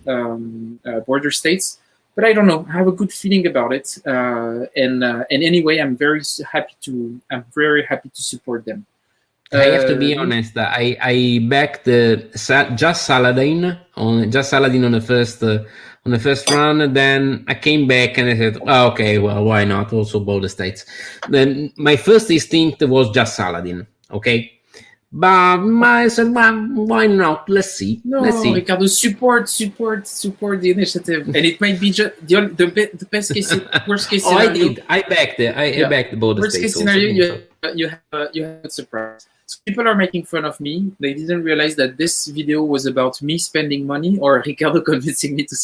Border States, but I don't know. I have a good feeling about it. And anyway, I'm very happy to support them. I have to be honest. I backed just Saladin on the first run. Then I came back and I said, oh, okay, well, why not? Also Boulder States. Then my first instinct was just Saladin. Okay. But I said, well, why not? Let's see. Let's see. Riccardo, support the initiative, and it might be just the best case, worst case scenario. I did. I backed it. I backed both worst states. Worst case scenario, you have a surprise. So people are making fun of me. They didn't realize that this video was about me spending money or Riccardo convincing me to.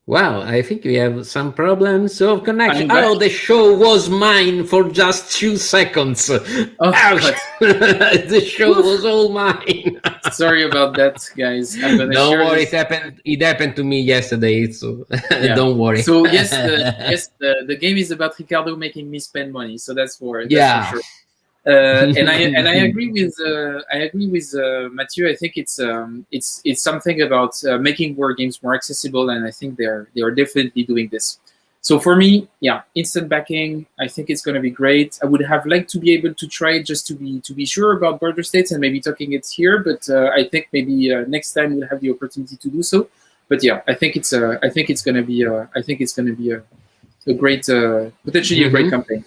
Wow, I think we have some problems of connection. Oh, the show was mine for just 2 seconds. Oh, ouch! The show was all mine. Sorry about that, guys. Don't worry, it happened to me yesterday, so don't worry. So yes, the game is about Riccardo making me spend money. So that's for sure. And I agree with Mathieu. I think it's something about making war games more accessible, and I think they are definitely doing this. So for me, instant backing. I think it's going to be great. I would have liked to be able to try it just to be sure about Border States and maybe talking it here, but I think maybe next time we'll have the opportunity to do so. But I think it's going to be a great potentially a great campaign.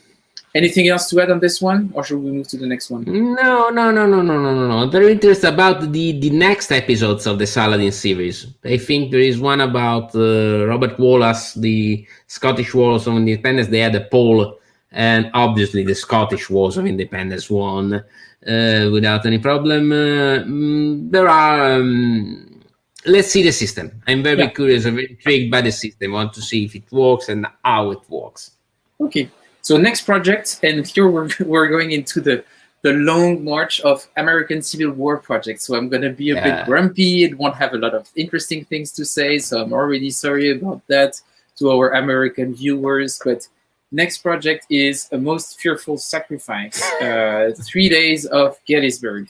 Anything else to add on this one, or should we move to the next one? No. I'm very interested about the next episodes of the Saladin series. I think there is one about Robert Wallace, the Scottish Wars of Independence. They had a poll, and obviously the Scottish Wars of Independence won without any problem. There are... let's see the system. I'm very curious. I'm very intrigued by the system. I want to see if it works and how it works. Okay. So next project, and here we're going into the long march of American Civil War projects. So I'm going to be a bit grumpy. It won't have a lot of interesting things to say. So I'm already sorry about that to our American viewers. But next project is A Most Fearful Sacrifice, 3 days of Gettysburg.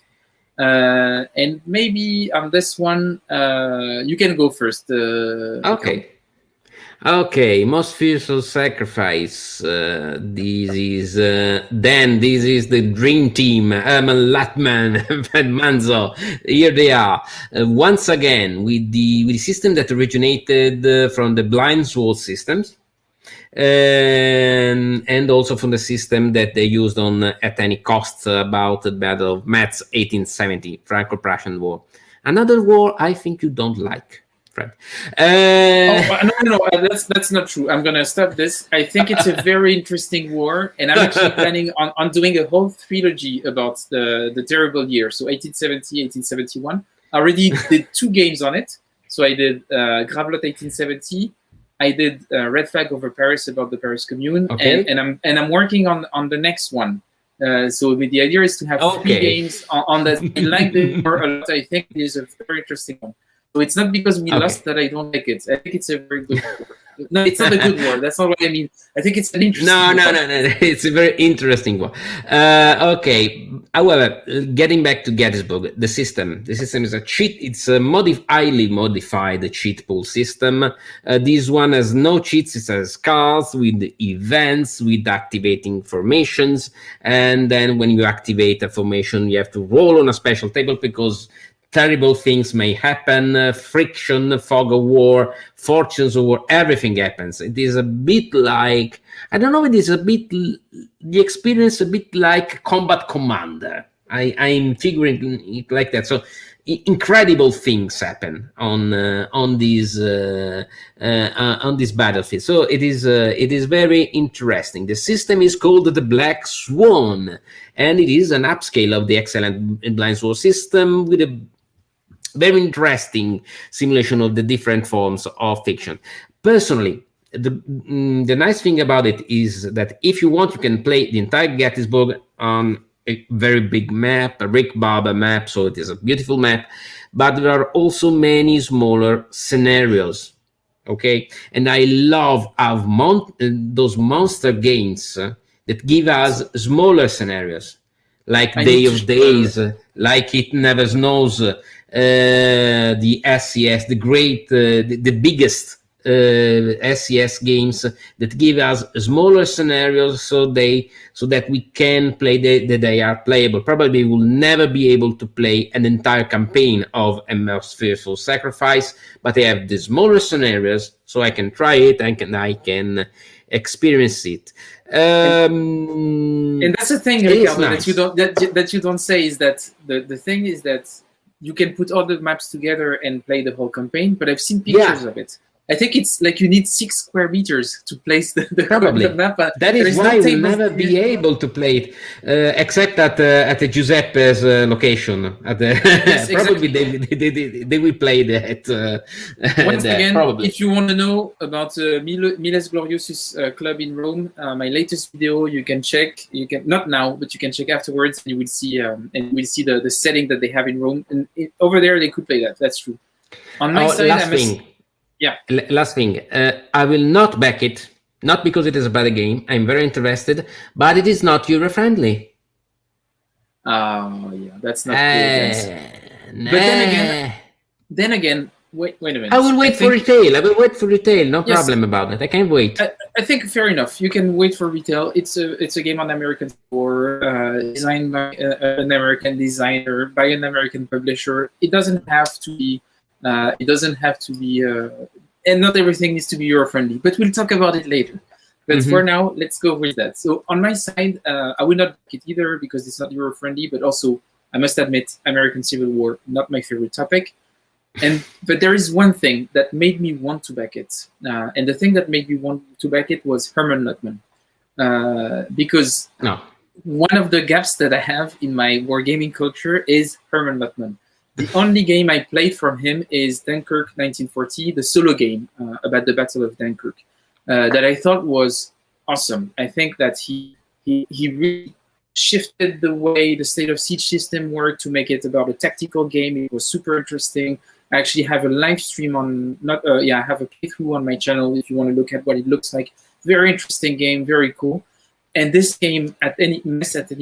And maybe on this one, you can go first. Okay, Most Fearful Sacrifice. This is the dream team. Herman Latman and Manzo. Here they are once again with the system that originated from the Blind Sword systems, and also from the system that they used on At Any Cost about the Battle of Metz, 1870, Franco-Prussian War. Another war I think you don't like. No, that's not true. I'm gonna stop this. I think it's a very interesting war, and I'm actually planning on doing a whole trilogy about the terrible year. So 1870, 1871. I already did 2 games on it. So I did Gravelotte 1870. I did Red Flag over Paris about the Paris Commune, and I'm working on the next one. So the idea is to have 3 games on that. I like the war a lot. I think it is a very interesting one. So it's not because we lost that I don't like it. I think it's a very good war. No, it's not a good war. That's not what I mean. I think it's an interesting war. No. It's a very interesting one. Okay. However, getting back to Gettysburg, the system is a cheat. It's a highly modified cheat pool system. This one has no cheats. It has cards with events, with activating formations. And then when you activate a formation, you have to roll on a special table because terrible things may happen, friction, fog of war, fortunes of war, everything happens. It is a bit like, I don't know, it is a bit, the experience a bit like Combat Commander. I'm figuring it like that. So incredible things happen on this battlefield. So it is very interesting. The system is called the Black Swan, and it is an upscale of the excellent Blind Sword system with a very interesting simulation of the different forms of fiction. Personally, the nice thing about it is that if you want, you can play the entire Gettysburg on a very big map, a Rick Barber map, so it is a beautiful map, but there are also many smaller scenarios, okay? And I love those monster games that give us smaller scenarios, like Day of Days, like It Never Snows, the SCS, the great, the biggest SCS games that give us smaller scenarios so that we can play that they are playable. Probably we'll never be able to play an entire campaign of a most fearful sacrifice, but they have the smaller scenarios, so I can try it and I can experience it. And that's the thing, Riccardo, nice. that you don't say, is that the thing is that you can put all the maps together and play the whole campaign, but I've seen pictures of it. I think it's like you need 6 square meters to place the map. That is why we'll never be able to play it, except at Giuseppe's location. Yes, probably exactly. they will play that. Once again, probably. If you want to know about Miles Gloriosus club in Rome, my latest video you can check. You can not now, but you can check afterwards, and you will see the setting that they have in Rome. And over there, they could play that. That's true. On my side, last thing, I will not back it, not because it is a bad game. I'm very interested, but it is not Euro friendly. Oh yeah, that's not good. Nah. But then again, wait a minute. I will wait for retail. No problem about it. I can't wait. I think fair enough. You can wait for retail. It's a game on American store, designed by an American designer, by an American publisher. It doesn't have to be. And not everything needs to be Euro-friendly, but we'll talk about it later. But for now, let's go with that. So on my side, I would not back it either because it's not Euro-friendly, but also, I must admit, American Civil War, not my favorite topic. But there is one thing that made me want to back it. And the thing that made me want to back it was Herman Luttman. Because one of the gaps that I have in my wargaming culture is Herman Luttman. The only game I played from him is Dunkirk 1940, the solo game about the Battle of Dunkirk, that I thought was awesome. I think that he really shifted the way the State of Siege system worked to make it about a tactical game. It was super interesting. I actually have a live stream on, I have a playthrough on my channel if you want to look at what it looks like. Very interesting game, very cool. And this game, At Any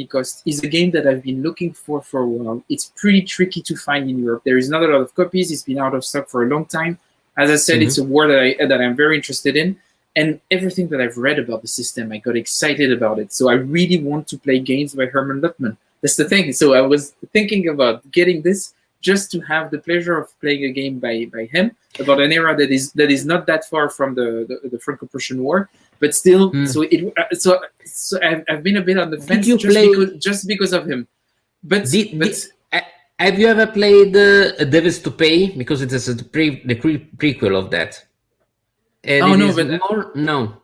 Cost, is a game that I've been looking for a while. It's pretty tricky to find in Europe. There is not a lot of copies. It's been out of stock for a long time. As I said, it's a war that I'm very interested in. And everything that I've read about the system, I got excited about it. So I really want to play games by Herman Luttman. That's the thing. So I was thinking about getting this just to have the pleasure of playing a game by him about an era that is not that far from the Franco-Prussian War. But still, so I've been a bit on the fence just because of him. But have you ever played Devils to Pay? Because it is the prequel of that. No.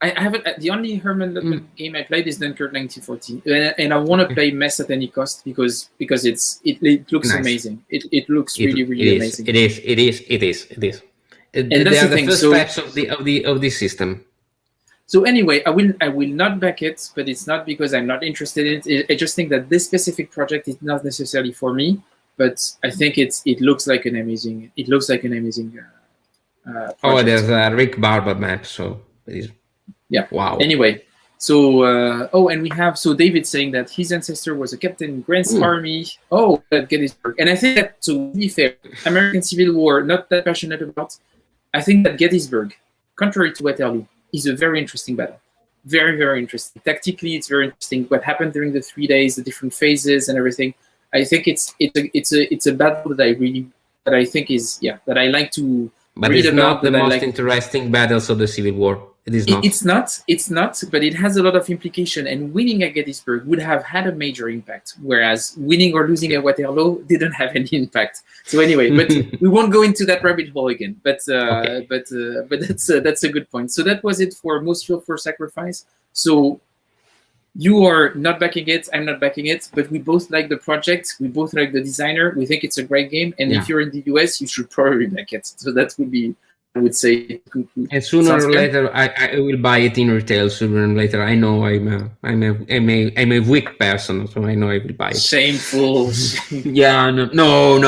I haven't. The only Herman Luttman game I played is Dunkirk 1940, and I want to play Mess at Any Cost because it looks amazing. It looks really amazing. It is. And they that's are the thing. First steps of the system. So anyway, I will not back it, but it's not because I'm not interested in it. I just think that this specific project is not necessarily for me, but I think it looks like an amazing. It looks like an amazing. Project. There's a Rick Barber map, so it is. Yeah. Wow. Anyway, so and we have David saying that his ancestor was a captain in Grant's army. At Gettysburg, and I think that, to be fair, American Civil War, not that passionate about. I think that Gettysburg, contrary to Waterloo, is a very interesting battle. Very, very interesting. Tactically, it's very interesting. What happened during the 3 days, the different phases and everything. I think it's a battle that I think is that I like to. But it's not the most interesting battles of the Civil War. It is not. It's not, but it has a lot of implication. And winning at Gettysburg would have had a major impact, whereas winning or losing at Waterloo didn't have any impact. So anyway, but we won't go into that rabbit hole again. But that's a good point. So that was it for Most Fuel for Sacrifice. So you are not backing it. I'm not backing it. But we both like the project. We both like the designer. We think it's a great game. And if you're in the US, you should probably back it. So that would be. I would say, and sooner or later, I will buy it in retail. Sooner or later, I know I'm a weak person, so I know I will buy it. Shameful. Yeah, no.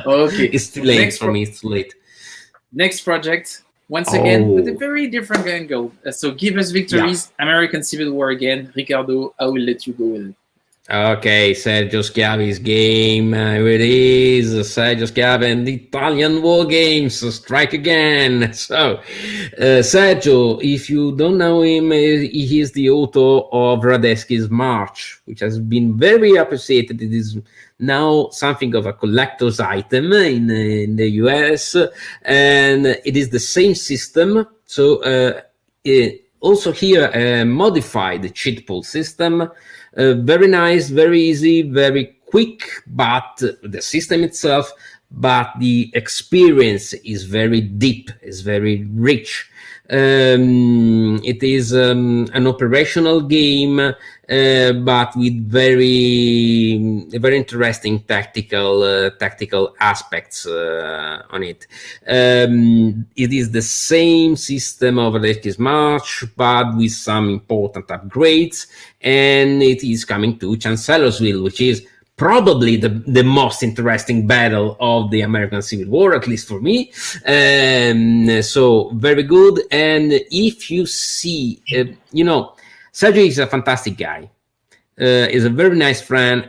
Okay, it's too late for me. It's too late. Next project, once again, with a very different angle. So, Give Us Victories, American Civil War again. Riccardo, I will let you go with it. Okay, Sergio Schiavi's game. Here it is. Sergio Schiavi and the Italian war games strike again. So, Sergio, if you don't know him, he is the author of Radetzky's March, which has been very appreciated. It is now something of a collector's item in the US, and it is the same system. So, also here, a modified cheat pool system. Very nice, very easy, very quick, but the system itself, but the experience is very deep, is very rich. It is an operational game, but with very interesting tactical aspects on it. It is the same system of Radetzky's March, but with some important upgrades, and it is coming to Chancellorsville, which is probably the most interesting battle of the American Civil War, at least for me. So very good. And if you see, Sergio is a fantastic guy. Is a very nice friend,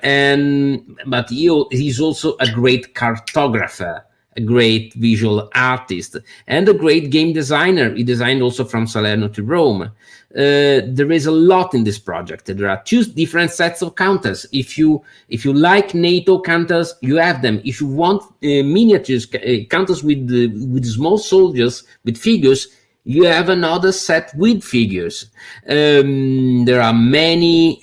but he's also a great cartographer, a great visual artist, and a great game designer. He designed also from Salerno to Rome. There is a lot in this project. There are two different sets of counters. If you like NATO counters, you have them. If you want miniatures counters with small soldiers with figures, you have another set with figures. There are many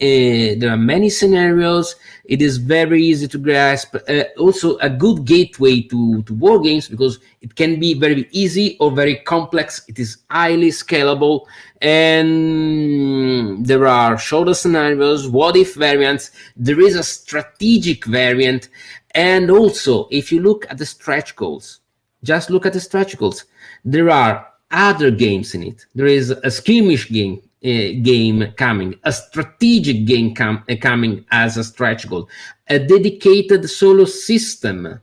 scenarios. It is very easy to grasp. Also a good gateway to war games, because it can be very easy or very complex. It is highly scalable, and there are shorter scenarios, what if variants. There is a strategic variant, and also if you look at the stretch goals, just look at the stretch goals. There are other games in it. There is a skirmish game coming, a strategic game coming as a stretch goal, a dedicated solo system.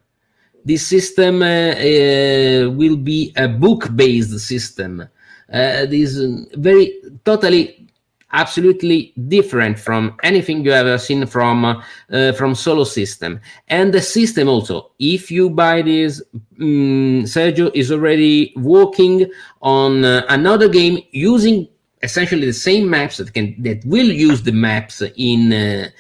This system will be a book-based system. This is totally, absolutely different from anything you ever seen from solo system. And the system also, if you buy this, Sergio is already working on another game using essentially the same maps that will use the maps in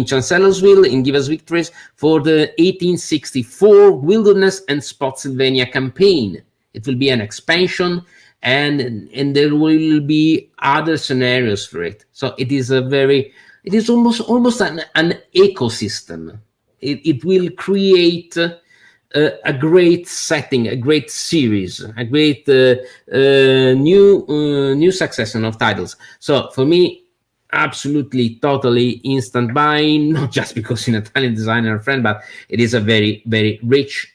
Chancellorsville, in Us Victories, for the 1864 Wilderness and Spotsylvania campaign. It will be an expansion, and there will be other scenarios for it. So it is almost an ecosystem. It will create a great setting, a great series, a great new succession of titles. So for me, absolutely, totally instant buying, not just because an Italian designer friend, but it is a very, very rich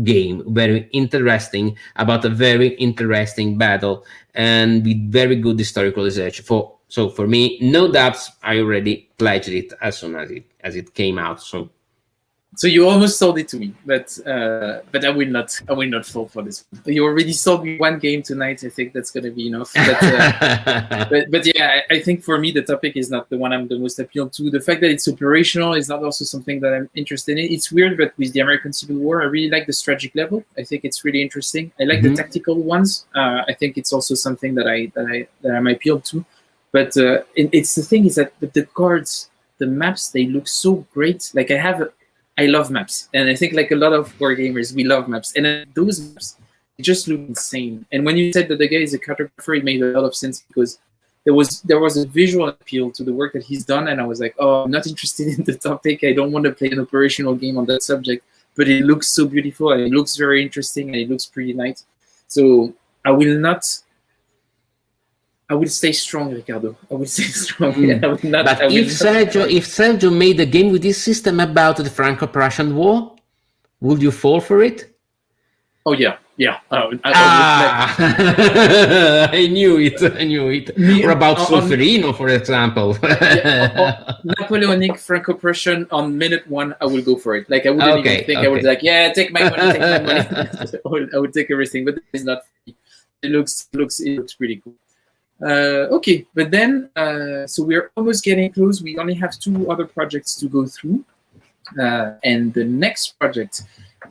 game, very interesting, about a very interesting battle, and with very good historical research. So for me, no doubts, I already pledged it as soon as it came out. So you almost sold it to me, but I will not fall for this. You already sold me one game tonight. I think that's going to be enough. But yeah, I think for me the topic is not the one I'm the most appealed to. The fact that it's operational is not also something that I'm interested in. It's weird, but with the American Civil War, I really like the strategic level. I think it's really interesting. I like the tactical ones. I think it's also something that I'm appealed to. But it's the thing is that the cards, the maps, they look so great. Like I love maps, and I think like a lot of wargamers, we love maps, and those maps just look insane. And when you said that the guy is a cartographer, it made a lot of sense, because there was a visual appeal to the work that he's done, and I was like, oh, I'm not interested in the topic. I don't want to play an operational game on that subject, but it looks so beautiful, and it looks very interesting, and it looks pretty nice. So I will stay strong, Riccardo. I will stay strong. If Sergio made a game with this system about the Franco-Prussian War, would you fall for it? Oh yeah. I knew it. Or about Solferino, for example. Napoleonic Franco-Prussian on minute one, I will go for it. Like I wouldn't even think. I would be like, yeah, take my money. I would take everything, but it's not. It looks pretty cool. Okay, but then, so we're almost getting close. We only have 2 other projects to go through. And the next project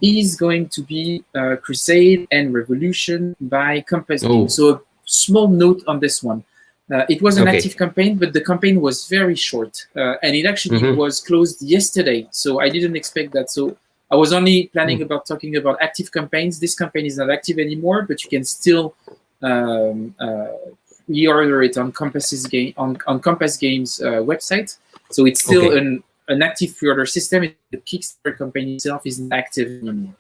is going to be Crusade and Revolution by Compass Games. So a small note on this one. It was an active campaign, but the campaign was very short. And it actually was closed yesterday. So I didn't expect that. So I was only planning about talking about active campaigns. This campaign is not active anymore, but you can still reorder it on Compass Games website. So it's still an active pre-order system. The Kickstarter campaign itself isn't active anymore.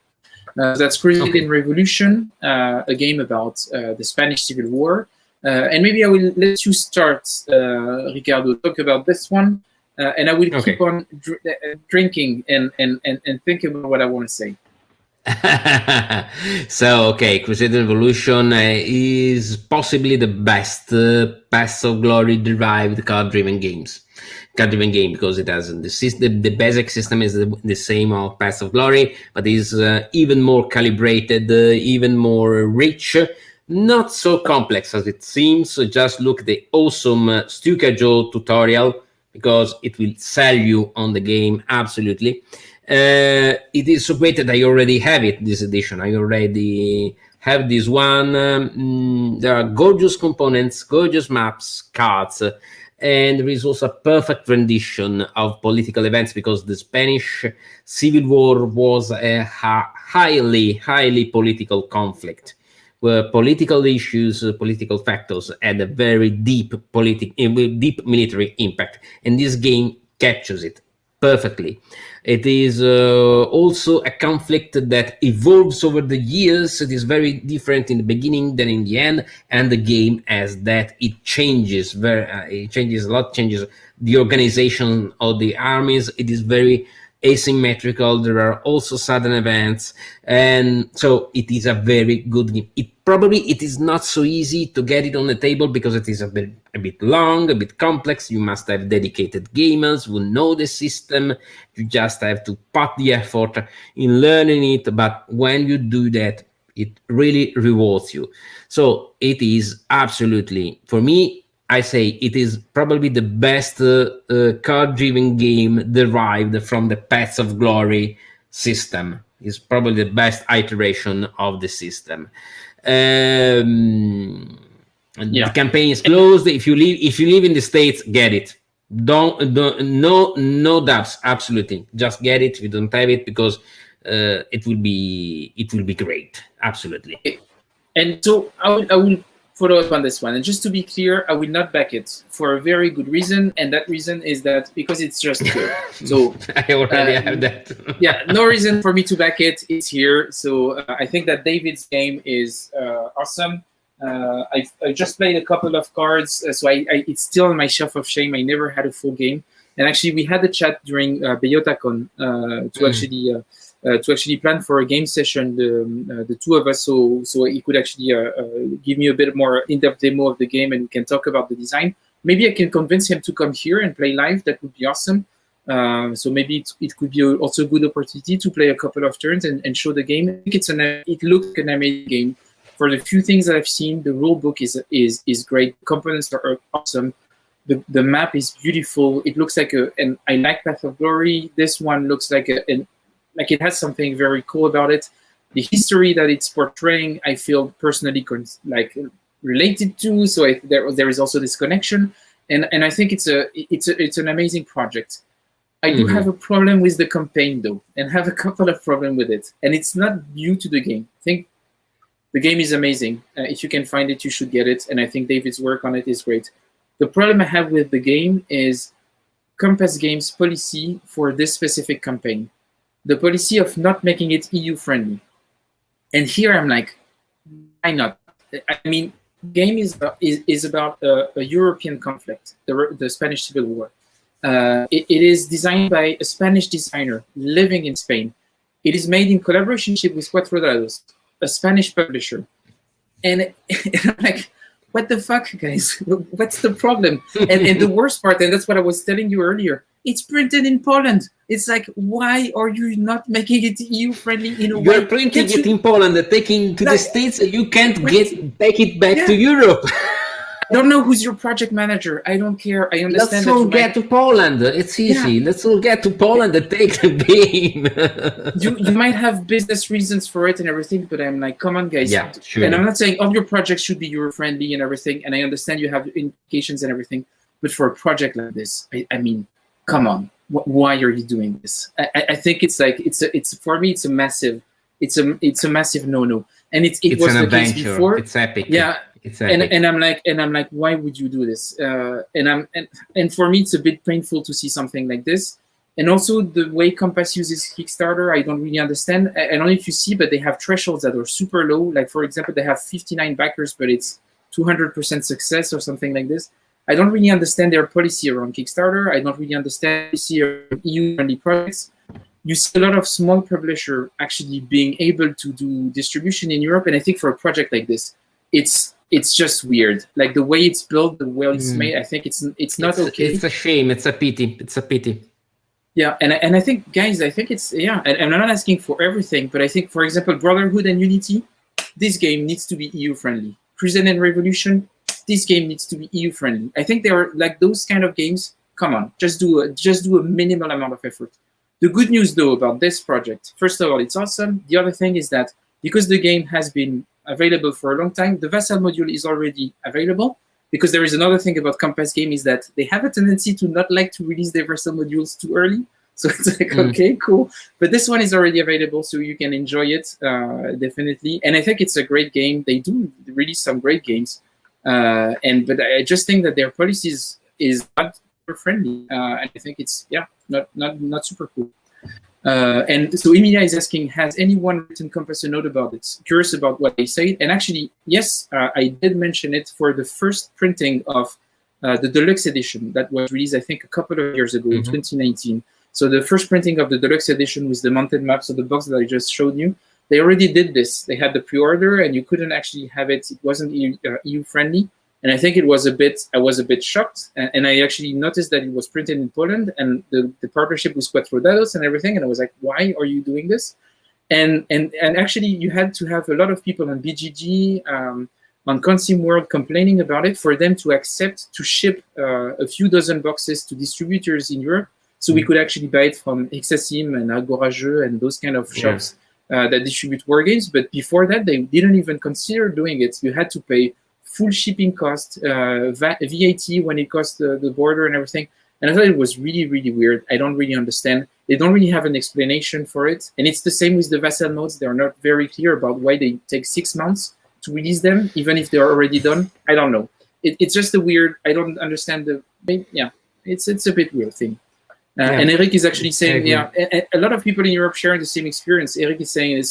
That's Crusade Revolution, a game about the Spanish Civil War. And maybe I will let you start, Riccardo, talk about this one. And I will keep on drinking and think about what I want to say. So, Crusade Revolution is possibly the best Paths of Glory derived card-driven game because it has the system. The basic system is the same of Paths of Glory, but is even more calibrated, even more rich. Not so complex as it seems. So just look at the awesome Stukajo tutorial because it will sell you on the game absolutely. It is so great that I already have it, this edition. I already have this one. There are gorgeous components, gorgeous maps, cards, and there is also a perfect rendition of political events because the Spanish Civil War was a highly political conflict where political issues, political factors had a very deep military impact, and this game captures it perfectly. It is also a conflict that evolves over the years. It is very different in the beginning than in the end, and the game as that it changes. It changes a lot. Changes the organization of the armies. It is very asymmetrical. There are also sudden events, and so it is a very good game. It is not so easy to get it on the table because it is a bit long, a bit complex. You must have dedicated gamers who know the system. You just have to put the effort in learning it. But when you do that, it really rewards you. So it is absolutely, for me, I say it is probably the best card-driven game derived from the Paths of Glory system. It's probably the best iteration of the system. The campaign is closed. If you live in the States, get it. No doubts. Absolutely, just get it. If you don't have it, because it will be great. Absolutely. And so I will follow up on this one. And just to be clear, I will not back it for a very good reason, and that reason is that because it's just here. So I already have that. No reason for me to back it. It's here. So I think that David's game is awesome. I just played a couple of cards, so it's still on my shelf of shame. I never had a full game. And actually, we had a chat during BeyotaCon to actually plan for a game session, the two of us, so he could actually give me a bit more in-depth demo of the game, and we can talk about the design. Maybe I can convince him to come here and play live. That would be awesome. So maybe it could be also a good opportunity to play a couple of turns and show the game. I think it looks like an amazing game. For the few things that I've seen, the rule book is great. Components are awesome. The map is beautiful. It looks like and I like Path of Glory. This one looks like like it has something very cool about it. The history that it's portraying, I feel personally related to. So there is also this connection, and I think it's an amazing project. I do have a problem with the campaign though, and have a couple of problems with it. And it's not due to the game. I think the game is amazing. If you can find it, you should get it. And I think David's work on it is great. The problem I have with the game is Compass Games' policy for this specific campaign. The policy of not making it EU friendly. And here I'm like, why not? I mean, game is about a European conflict, the Spanish Civil War. It is designed by a Spanish designer living in Spain. It is made in collaboration with Cuatro Dados, a Spanish publisher. And I'm like, what the fuck, guys? What's the problem? And the worst part, and that's what I was telling you earlier, it's printed in Poland. It's like, why are you not making it EU-friendly in a way? You're printing it in Poland, taking to the States, you can't take it back to Europe. don't know who's your project manager. I don't care. I understand. Let's all get to Poland. It's easy. Yeah. Let's all get to Poland and take the game. you might have business reasons for it and everything, but I'm like, come on, guys. Yeah, sure. And I'm not saying all your projects should be Euro-friendly and everything, and I understand you have implications and everything, but for a project like this, I mean, come on. Why are you doing this? I think it's like it's for me it's a massive no-no, and it was an the adventure. Case before. It's epic. Yeah, it's epic. And I'm like, why would you do this? And for me, it's a bit painful to see something like this. And also the way Compass uses Kickstarter, I don't really understand. I don't know if you see, but they have thresholds that are super low. Like for example, they have 59 backers, but it's 200% success or something like this. I don't really understand their policy around Kickstarter. I don't really understand policy around EU-friendly projects. You see a lot of small publishers actually being able to do distribution in Europe, and I think for a project like this, it's just weird. Like the way it's built, the way it's made, I think it's not okay. It's a shame. It's a pity. It's a pity. Yeah, and I think, guys, I think it's, yeah, and I'm not asking for everything, but I think, for example, Brotherhood and Unity, this game needs to be EU-friendly. Crusade and Revolution, this game needs to be EU-friendly. I think there are like those kind of games. Come on, just do a minimal amount of effort. The good news though about this project, first of all, it's awesome. The other thing is that because the game has been available for a long time, the Vassal module is already available. Because there is another thing about Compass Game is that they have a tendency to not like to release their Vassal modules too early. So it's like, okay, cool. But this one is already available, so you can enjoy it, definitely. And I think it's a great game. They do release some great games. But I just think that their policies is not super friendly, and I think it's not super cool. And so Emilia is asking, has anyone written Compass a note about it? Curious about what they say. And actually, yes, I did mention it for the first printing of the deluxe edition that was released, I think, a couple of years ago, in 2019. So the first printing of the deluxe edition with the mounted maps of the box that I just showed you. They already did this. They had the pre-order, and you couldn't actually have it. It wasn't EU friendly, and I think it was I was a bit shocked. And I actually noticed that it was printed in Poland, and the partnership with Quattro Dados and everything. And I was like, why are you doing this? And actually, you had to have a lot of people on BGG, on Consim World complaining about it for them to accept to ship a few dozen boxes to distributors in Europe, so we could actually buy it from Hexasim and Agora Jeux and those kind of shops. That distribute wargames, but before that, they didn't even consider doing it. You had to pay full shipping cost, VAT when it cost the border and everything. And I thought it was really, really weird. I don't really understand. They don't really have an explanation for it. And it's the same with the Vassal modes. They're not very clear about why they take 6 months to release them, even if they're already done. I don't know. It's just a weird, I don't understand it's a bit weird thing. And Eric is actually saying, a lot of people in Europe share the same experience. Eric is saying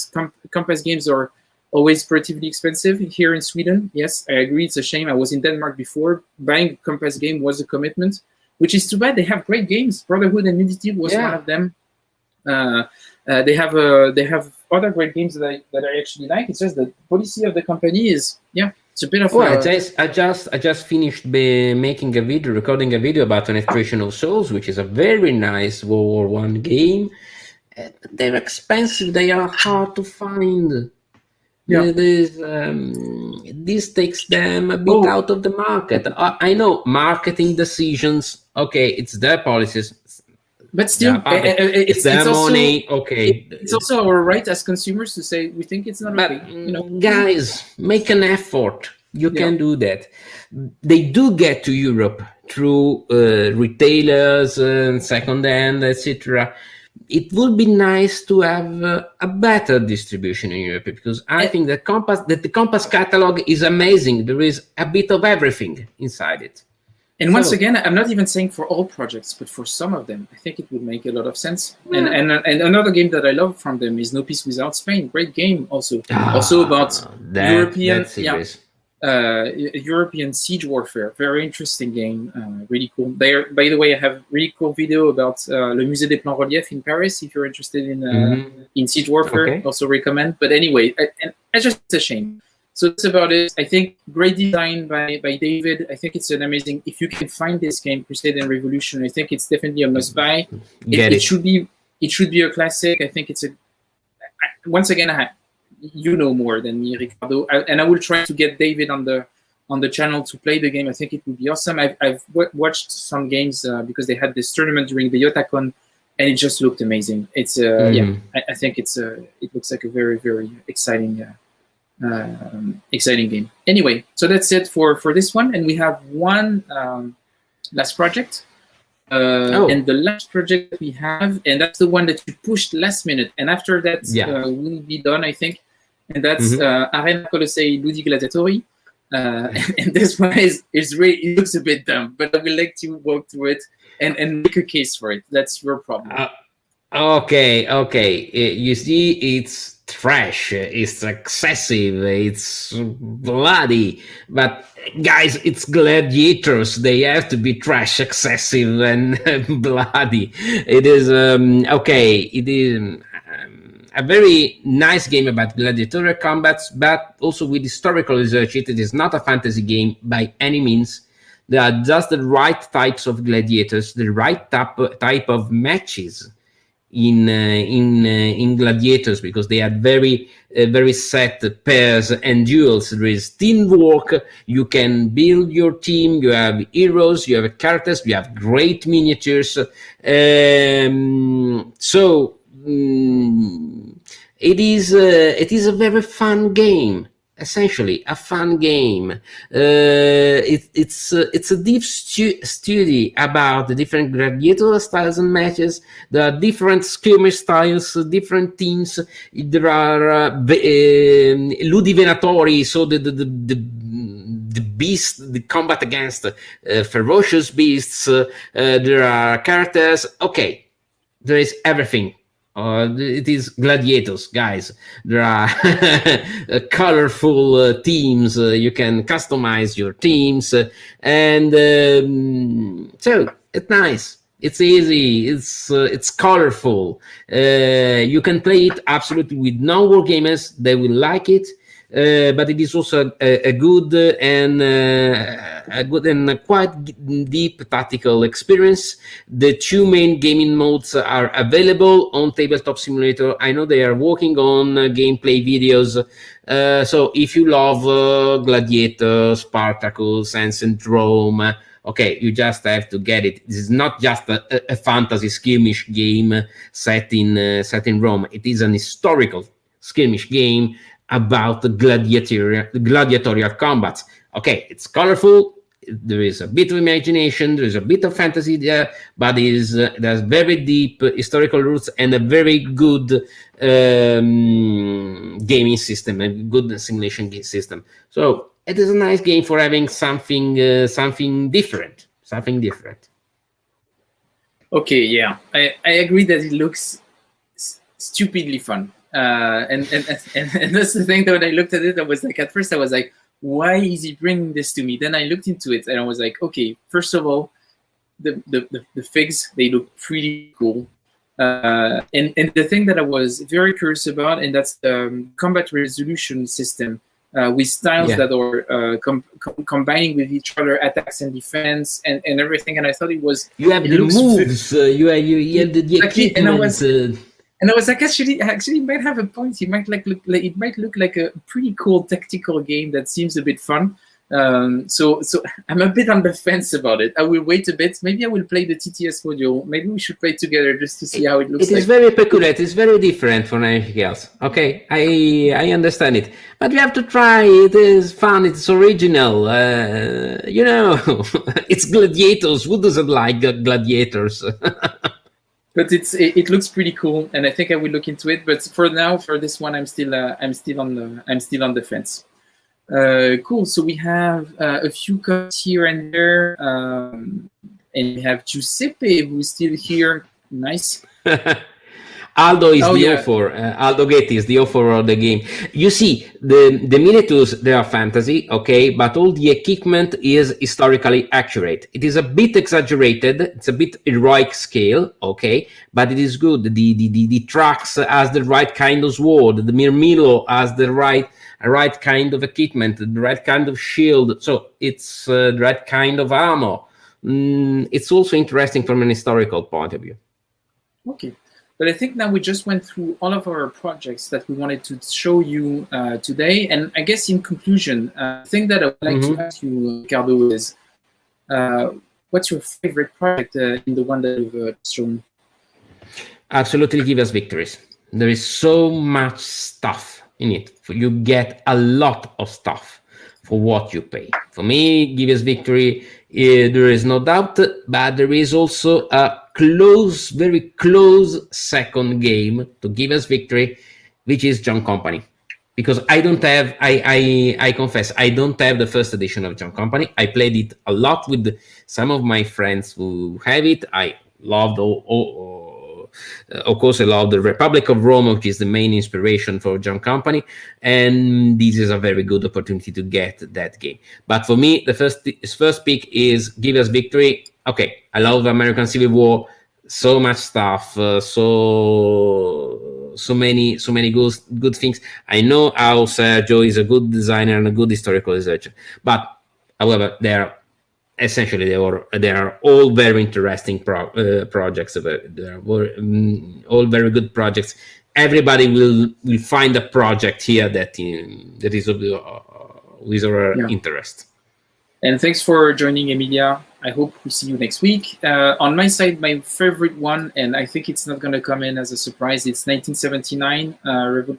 Compass games are always relatively expensive here in Sweden. Yes, I agree. It's a shame. I was in Denmark before. Buying a Compass game was a commitment, which is too bad. They have great games. Brotherhood and Unity was one of them. They have other great games that I actually like. It's just the policy of the company is, it's a bit of. Well, I just finished recording a video about Penetration of Souls, which is a very nice World War I game. They're expensive. They are hard to find. Yeah. This takes them a bit out of the market. I know marketing decisions. Okay, it's their policies. But still, it's their money. It's also our right as consumers to say we think it's not okay. Guys, make an effort. You can do that. They do get to Europe through retailers and second-hand, etc. It would be nice to have a better distribution in Europe, because I think that the Compass catalog is amazing. There is a bit of everything inside it. And once again, I'm not even saying for all projects, but for some of them, I think it would make a lot of sense. Yeah. And another game that I love from them is No Peace Without Spain. Great game, also about European siege warfare. Very interesting game, really cool. By the way, I have a really cool video about Le Musée des Plans Reliefs in Paris. If you're interested in siege warfare, also recommend. But anyway, it's a shame. So that's about it. I think great design by David. I think it's an amazing. If you can find this game, Crusade and Revolution, I think it's definitely a must-buy. It should be a classic. I think it's once again, you know more than me, Riccardo, and I will try to get David on the on the channel to play the game, I think it would be awesome. I've watched some games because they had this tournament during the Yotacon, and it just looked amazing. It's I think it looks like a very, very exciting exciting game. Anyway, so that's it for this one, and we have one last project. And the last project we have, and that's the one that you pushed last minute, and after that will be done, I think, and that's Arena Colossei Ludi Gladiatorii. And this one is really, it looks a bit dumb, but I will let you walk through it and make a case for it. That's your problem. Okay. You see, it's trash, it's excessive, it's bloody, but guys, it's Gladiators. They have to be trash, excessive, and bloody. It is okay. It is a very nice game about gladiatorial combats, but also with historical research. It is not a fantasy game by any means. There are just the right types of gladiators, the right type of matches in gladiators, because they are very set pairs and duels. There is teamwork. You can build your team. You have heroes. You have characters. You have great miniatures. It is a very fun game. Essentially, a fun game. It's a deep study about the different gladiator styles and matches. There are different skirmish styles, different teams. There are Ludi Venatori, so the beast, the combat against ferocious beasts. There are characters. Okay, there is everything. It is gladiators, guys. There are colorful teams. You can customize your teams, and so it's nice. It's easy. It's colorful. You can play it absolutely with non-wargamers. They will like it. But it is also a good and quite deep tactical experience. The two main gaming modes are available on Tabletop Simulator. I know they are working on gameplay videos. So if you love Gladiator, Spartacus, and Syndrome, okay, you just have to get it. This is not just a fantasy skirmish game set in Rome. It is an historical skirmish game about the gladiatorial combats. Okay, it's colorful. There is a bit of imagination. There is a bit of fantasy there, but there's very deep historical roots and a very good gaming system, a good simulation game system. So it is a nice game for having something different. Okay, yeah, I agree that it looks stupidly fun. And that's the thing that when I looked at it, I was like, at first I was like, why is he bringing this to me? Then I looked into it and I was like, okay, first of all, the figs, they look pretty cool. And the thing that I was very curious about, and that's the combat resolution system with styles that are combining with each other, attacks and defense and everything. And I thought it was... You have the moves, you have the equipment. And I was like, actually, he might have a point. It might look like a pretty cool tactical game that seems a bit fun. So I'm a bit on the fence about it. I will wait a bit. Maybe I will play the TTS module. Maybe we should play together just to see how it looks. It is very peculiar. It's very different from anything else. Okay, I understand it, but you have to try. It is fun. It's original. It's gladiators. Who doesn't like gladiators? But it looks pretty cool, and I think I will look into it. But for now, for this one, I'm still on the fence. Cool. So we have a few cuts here and there, and we have Giuseppe who's still here. Nice. Aldo is author. Aldo Getty is the author of the game. You see, the miniatures, they are fantasy, okay, but all the equipment is historically accurate. It is a bit exaggerated. It's a bit heroic scale, okay, but it is good. The trucks has the right kind of sword. The Mirmillo has the right kind of equipment, the right kind of shield. So it's the right kind of armor. It's also interesting from an historical point of view. Okay. But I think now we just went through all of our projects that we wanted to show you today. And I guess in conclusion, the thing that I would like to ask you, Riccardo, is what's your favorite project in the one that you've shown? Absolutely, Give Us Victories. There is so much stuff in it. You get a lot of stuff for what you pay. For me, Give Us Victory, there is no doubt, but there is also a close, very close second game to Give Us Victory, which is John Company. Because I don't have, I confess, I don't have the first edition of John Company. I played it a lot with some of my friends who have it. I loved of course, I love the Republic of Rome, which is the main inspiration for John Company, and this is a very good opportunity to get that game. But for me, the first pick is Give Us Victory. Okay, I love American Civil War, so much stuff, so many good things. I know how Sergio is a good designer and a good historical researcher, but however, they are all very interesting projects. They're all very good projects. Everybody will find a project here that is of our interest. And thanks for joining, Emilia. I hope we see you next week. On my side, my favorite one, and I think it's not going to come in as a surprise, it's 1979,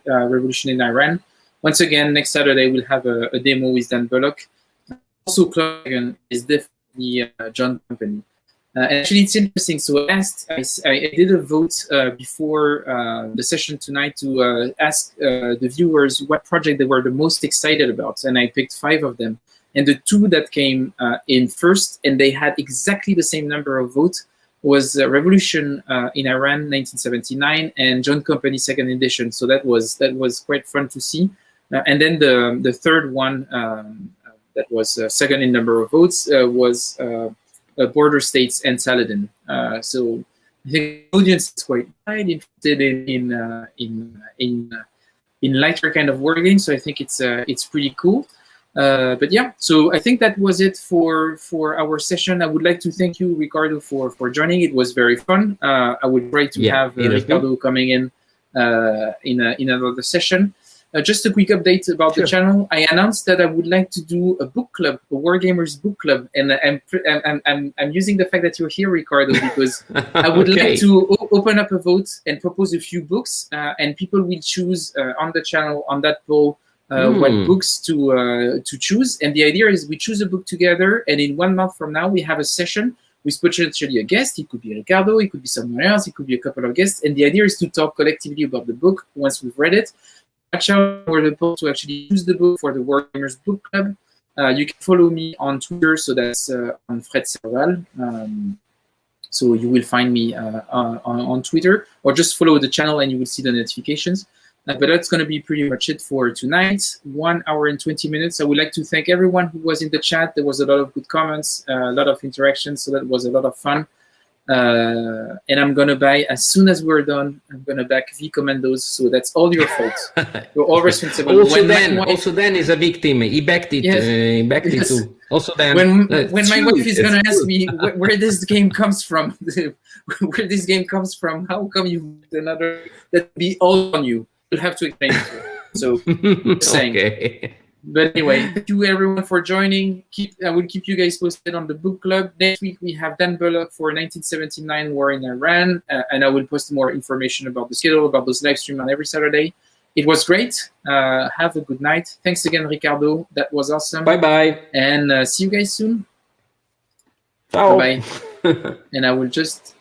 Revolution in Iran. Once again, next Saturday, we'll have a demo with Dan Bullock. Also, Claudian is definitely John Company. Actually, it's interesting. So I did a vote before the session tonight to ask the viewers what project they were the most excited about. And I picked 5 of them. And the 2 that came in first, and they had exactly the same number of votes, was Revolution in Iran, 1979, and John Company second edition. So that was quite fun to see. And then the third one that was second in number of votes was Border States and Saladin. So I think the audience is quite interested in lighter kind of war games. So I think it's pretty cool. But yeah, so I think that was it for our session. I would like to thank you, Riccardo, for joining. It was very fun. I would try to have Riccardo coming in another session. Just a quick update about the channel. I announced that I would like to do a book club, a Wargamers book club, and I'm using the fact that you're here, Riccardo, because I would like to open up a vote and propose a few books, and people will choose on the channel on that poll what books to choose. And the idea is we choose a book together, and in 1 month from now we have a session with potentially a guest. It could be Riccardo, it could be someone else, it could be a couple of guests, and the idea is to talk collectively about the book once we've read it. Watch out for the poll to actually choose the book for the Wargamers Book Club. You can follow me on Twitter, so that's on Fred Serval. So you will find me on Twitter, or just follow the channel and you will see the notifications. But that's going to be pretty much it for tonight. 1 hour and 20 minutes. I would like to thank everyone who was in the chat. There was a lot of good comments, a lot of interaction, so that was a lot of fun. And I'm going to buy, as soon as we're done, I'm going to back V-Commandos, so that's all your fault. You're all responsible. Also Dan is a victim. He backed it. He backed it too. Also Dan. When my wife is going to ask me where this game comes from, how come you another, that be all on you. You'll have to explain it to her. So, saying. Okay. But anyway, thank you everyone for joining. I will keep you guys posted on the book club. Next week we have Dan Bullock for 1979 War in Iran, and I will post more information about the schedule, about those live streams on every Saturday. It was great. Have a good night. Thanks again, Riccardo. That was awesome. Bye-bye. And see you guys soon. Ciao. Bye-bye. And I will just...